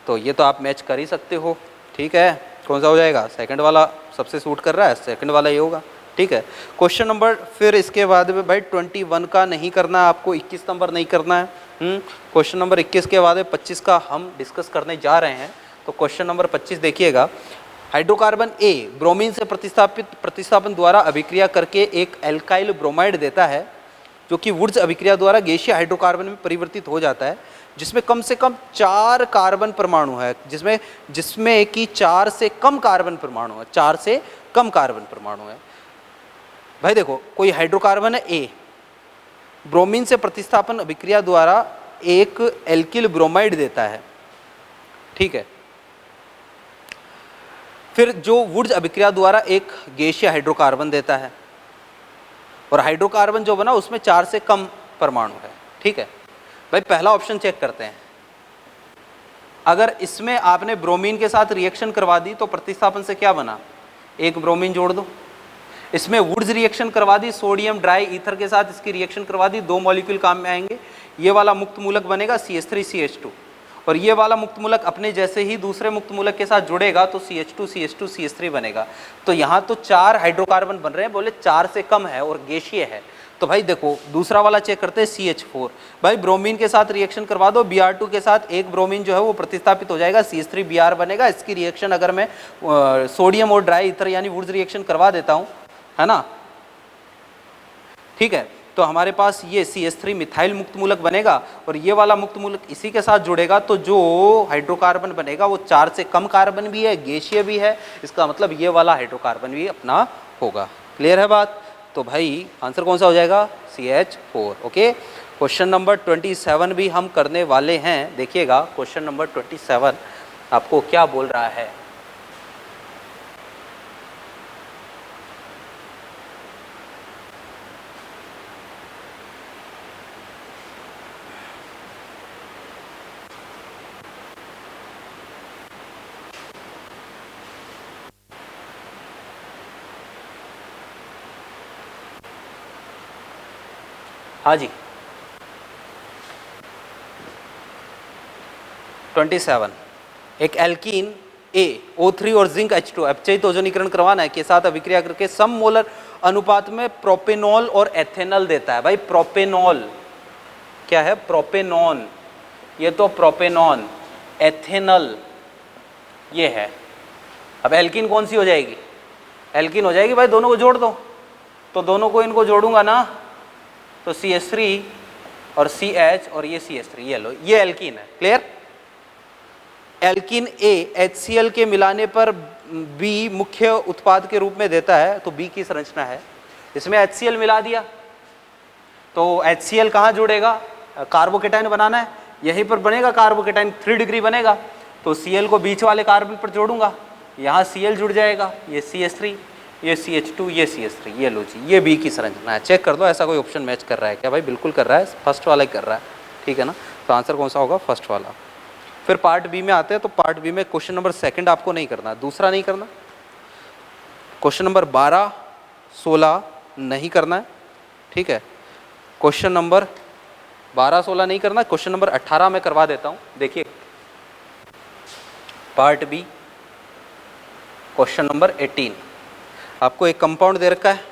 तो ये तो आप मैच कर ही सकते हो, ठीक है। कौन सा हो जाएगा, सेकंड वाला सबसे सूट कर रहा है, सेकंड वाला ये होगा, ठीक है। क्वेश्चन नंबर फिर इसके बाद में भाई 21 का नहीं करना है आपको, 21 नंबर नहीं करना है। क्वेश्चन नंबर 21 के बाद 25 का हम डिस्कस करने जा रहे हैं। तो क्वेश्चन नंबर 25 देखिएगा, हाइड्रोकार्बन ए ब्रोमीन से प्रतिस्थापन द्वारा अभिक्रिया करके एक एल्काइल ब्रोमाइड देता है, जो कि वुड्स अभिक्रिया द्वारा गैसीय हाइड्रोकार्बन में परिवर्तित हो जाता है, जिसमें कम से कम 4 कार्बन परमाणु है, जिसमें कि 4 से कम कार्बन परमाणु है, 4 से कम कार्बन परमाणु है। भाई देखो, कोई हाइड्रोकार्बन है ए, ब्रोमीन से प्रतिस्थापन अभिक्रिया द्वारा एक एल्किल ब्रोमाइड देता है, ठीक है। फिर जो वुड्स अभिक्रिया द्वारा एक गैसीय हाइड्रोकार्बन देता है, और हाइड्रोकार्बन जो बना उसमें 4 से कम परमाणु है, ठीक है। भाई पहला ऑप्शन चेक करते हैं। अगर इसमें आपने ब्रोमीन के साथ रिएक्शन करवा दी तो प्रतिस्थापन से क्या बना, एक ब्रोमीन जोड़ दो। इसमें वुड्स रिएक्शन करवा दी, सोडियम ड्राई ईथर के साथ इसकी रिएक्शन करवा दी, 2 मॉलिक्यूल काम में आएंगे। ये वाला मुक्त मूलक बनेगा CH3CH2, और ये वाला मुक्त मूलक अपने जैसे ही दूसरे मुक्त मूलक के साथ जुड़ेगा तो CH2CH2CH3 बनेगा। तो यहाँ तो 4 हाइड्रोकार्बन बन रहे हैं, बोले 4 से कम है और गैसीय है। तो भाई देखो दूसरा वाला चेक करते हैं, CH4। भाई ब्रोमीन के साथ रिएक्शन करवा दो, Br2 के साथ एक ब्रोमीन जो है वो प्रतिस्थापित हो जाएगा, CH3Br बनेगा। इसकी रिएक्शन अगर मैं सोडियम और ड्राई ईथर यानी वुड्स रिएक्शन करवा देता हूँ, है ना, ठीक है, तो हमारे पास ये CH3 मिथाइल मुक्त मूलक बनेगा, और ये वाला मुक्त मूलक इसी के साथ जुड़ेगा, तो जो हाइड्रोकार्बन बनेगा वो 4 से कम कार्बन भी है, गैसीय भी है। इसका मतलब ये वाला हाइड्रोकार्बन भी अपना होगा। क्लियर है बात? तो भाई आंसर कौन सा हो जाएगा, CH4। ओके, क्वेश्चन नंबर 27 भी हम करने वाले हैं। देखिएगा क्वेश्चन नंबर 27 आपको क्या बोल रहा है। हाँ जी, 27 एक एल्कीन ए O3 और जिंक H2 अपचयित ओजोनीकरण करवाना है के साथ अभिक्रिया करके सम मोलर अनुपात में प्रोपेनॉल और एथेनॉल देता है। भाई प्रोपेनॉल क्या है, प्रोपेनॉन, ये तो प्रोपेनॉन, एथेनॉल ये है। अब एल्कीन कौन सी हो जाएगी, एल्कीन हो जाएगी। भाई दोनों को जोड़ दो, तो दोनों को इनको जोड़ूंगा ना, तो CH3 और CH और ये CH3, ये लो, ये एल्कीन है। क्लियर? एल्कीन A HCl के मिलाने पर B मुख्य उत्पाद के रूप में देता है, तो B की संरचना है। इसमें HCl मिला दिया तो HCl कहाँ जुड़ेगा, कार्बोकेटाइन बनाना है, यहीं पर बनेगा कार्बोकेटाइन, 3 डिग्री बनेगा, तो Cl को बीच वाले कार्बन पर जोड़ूंगा, यहाँ Cl जुड़ जाएगा, ये CH3, ये CH2, ये CH3, ये लो जी, ये B की संरचना है। चेक कर दो ऐसा कोई ऑप्शन मैच कर रहा है क्या। भाई बिल्कुल कर रहा है, फर्स्ट वाला ही कर रहा है, ठीक है ना। तो आंसर कौन सा होगा, फर्स्ट वाला। फिर पार्ट बी में आते हैं। तो पार्ट बी में क्वेश्चन नंबर 2 आपको नहीं करना, दूसरा नहीं करना, क्वेश्चन नंबर 12, 16 नहीं करना है, ठीक है। क्वेश्चन नंबर 12, 16 नहीं करना, क्वेश्चन नंबर 18 में करवा देता हूँ। देखिए पार्ट बी क्वेश्चन नंबर 18, आपको एक कंपाउंड दे रखा है,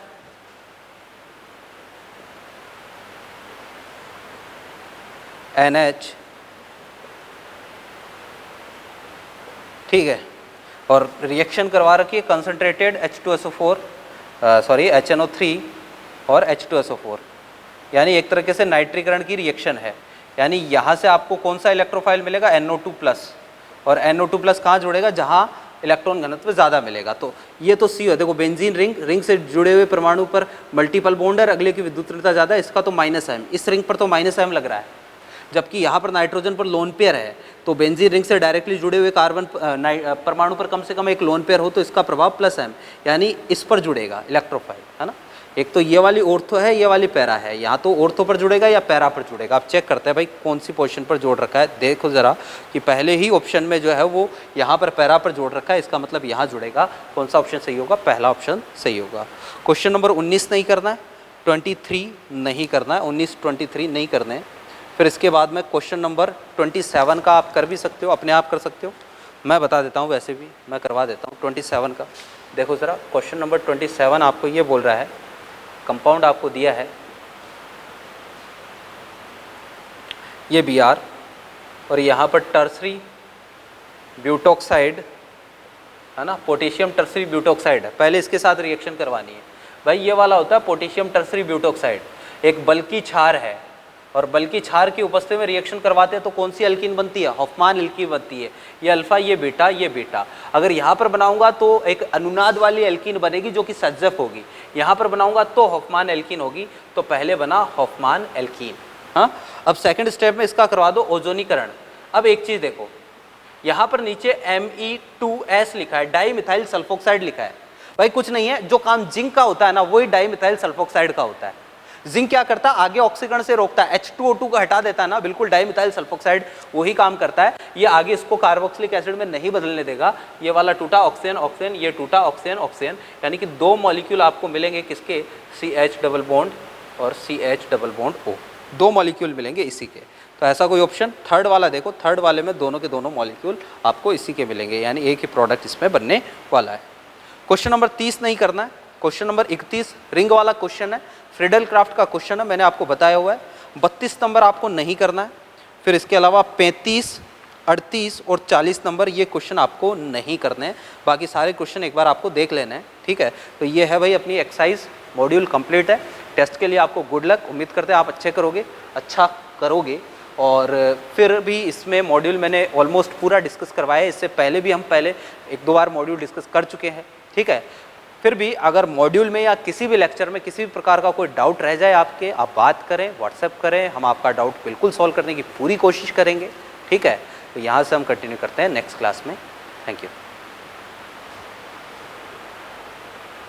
NH, ठीक है, और रिएक्शन करवा रखी है कंसंट्रेटेड H2SO4 सॉरी HNO3 और H2SO4, यानी एक तरीके से नाइट्रीकरण की रिएक्शन है। यानी यहाँ से आपको कौन सा इलेक्ट्रोफाइल मिलेगा, NO2+, और NO2+ कहाँ जुड़ेगा, जहाँ इलेक्ट्रॉन घनत्व ज़्यादा मिलेगा। तो ये तो सी है, देखो बेंजीन रिंग से जुड़े हुए परमाणु पर मल्टीपल बॉन्ड है, अगले की विद्युत ऋणता ज़्यादा है, इसका तो -M, इस रिंग पर तो -M लग रहा है, जबकि यहाँ पर नाइट्रोजन पर लोन पेयर है। तो बेंजीन रिंग से डायरेक्टली जुड़े हुए कार्बन परमाणु पर कम से कम एक लोन पेयर हो तो इसका प्रभाव +M, यानी इस पर जुड़ेगा इलेक्ट्रोफाइल, है ना। एक तो ये वाली ऑर्थो है, ये वाली पैरा है, यहाँ तो ऑर्थो पर जुड़ेगा या पैरा पर जुड़ेगा। आप चेक करते हैं भाई कौन सी पोजीशन पर जोड़ रखा है। देखो ज़रा कि पहले ही ऑप्शन में जो है वो यहाँ पर पैरा पर जोड़ रखा है, इसका मतलब यहाँ जुड़ेगा। कौन सा ऑप्शन सही होगा, पहला ऑप्शन सही होगा। क्वेश्चन नंबर 19 नहीं करना है, 23 नहीं करना है, 19, 23 नहीं करने। फिर इसके बाद में क्वेश्चन नंबर 27 का आप कर भी सकते हो, अपने आप कर सकते हो, मैं बता देता हूँ, वैसे भी मैं करवा देता हूँ 27 का। देखो ज़रा, क्वेश्चन नंबर 27 आपको ये बोल रहा है, कंपाउंड आपको दिया है ये Br और यहाँ पर टर्सरी ब्यूटोक्साइड है ना, पोटेशियम टर्सरी ब्यूटोक्साइड है, पहले इसके साथ रिएक्शन करवानी है भाई। ये वाला होता है पोटेशियम टर्सरी ब्यूटोक्साइड, एक बल्कि क्षार है और बल्कि क्षार की उपस्थिति में रिएक्शन करवाते हैं तो कौन सी एल्कीन बनती है? हॉफमान एल्कीन बनती है। ये अल्फा, ये बीटा, ये बीटा। अगर यहाँ पर बनाऊंगा तो एक अनुनाद वाली एल्कीन बनेगी जो कि सज्जफ होगी, यहाँ पर बनाऊंगा तो हॉफमान एल्कीन होगी, तो पहले बना हॉफमान एल्कीन। हाँ, अब सेकंड स्टेप में इसका करवा दो ओजोनीकरण। अब एक चीज़ देखो, यहाँ पर नीचे Me2S लिखा है, डाई मिथाइल सल्फोक्साइड लिखा है। भाई कुछ नहीं है, जो काम जिंक का होता है ना वही डाई मिथाइल सल्फोक्साइड का होता है। जिंक क्या करता है? आगे ऑक्सीकरण से रोकता है, H2O2 को हटा देता है ना, बिल्कुल डाई मिथाइल सल्फोक्साइड वही काम करता है। ये आगे इसको कार्बोक्सिलिक एसिड में नहीं बदलने देगा। ये वाला टूटा ऑक्सीजन ऑक्सीजन, ये टूटा ऑक्सीजन ऑक्सीजन, यानी कि दो मॉलिक्यूल आपको मिलेंगे किसके? CH डबल बॉन्ड और CH डबल बॉन्ड O, दो मॉलिक्यूल मिलेंगे इसी के। तो ऐसा कोई ऑप्शन? थर्ड वाला देखो, थर्ड वाले में दोनों के दोनों मॉलिक्यूल आपको इसी के मिलेंगे, यानी एक ही प्रोडक्ट इसमें बनने वाला है। क्वेश्चन नंबर 30 नहीं करना है, क्वेश्चन नंबर 31 रिंग वाला क्वेश्चन है, फ्रीडल क्राफ्ट का क्वेश्चन है, मैंने आपको बताया हुआ है। 32 नंबर आपको नहीं करना है, फिर इसके अलावा 35, 38 और 40 नंबर ये क्वेश्चन आपको नहीं करने हैं। बाकी सारे क्वेश्चन एक बार आपको देख लेना है, ठीक है। तो ये है भाई अपनी एक्सरसाइज, मॉड्यूल कंप्लीट है। टेस्ट के लिए आपको गुड लक, उम्मीद करते हैं आप अच्छा करोगे। और फिर भी इसमें मॉड्यूल मैंने ऑलमोस्ट पूरा डिस्कस करवाया है, इससे पहले भी हम एक दो बार मॉड्यूल डिस्कस कर चुके हैं, ठीक है। फिर भी अगर मॉड्यूल में या किसी भी लेक्चर में किसी भी प्रकार का कोई डाउट रह जाए आपके, आप बात करें, व्हाट्सएप करें, हम आपका डाउट बिल्कुल सॉल्व करने की पूरी कोशिश करेंगे, ठीक है। तो यहाँ से हम कंटिन्यू करते हैं नेक्स्ट क्लास में। Thank you.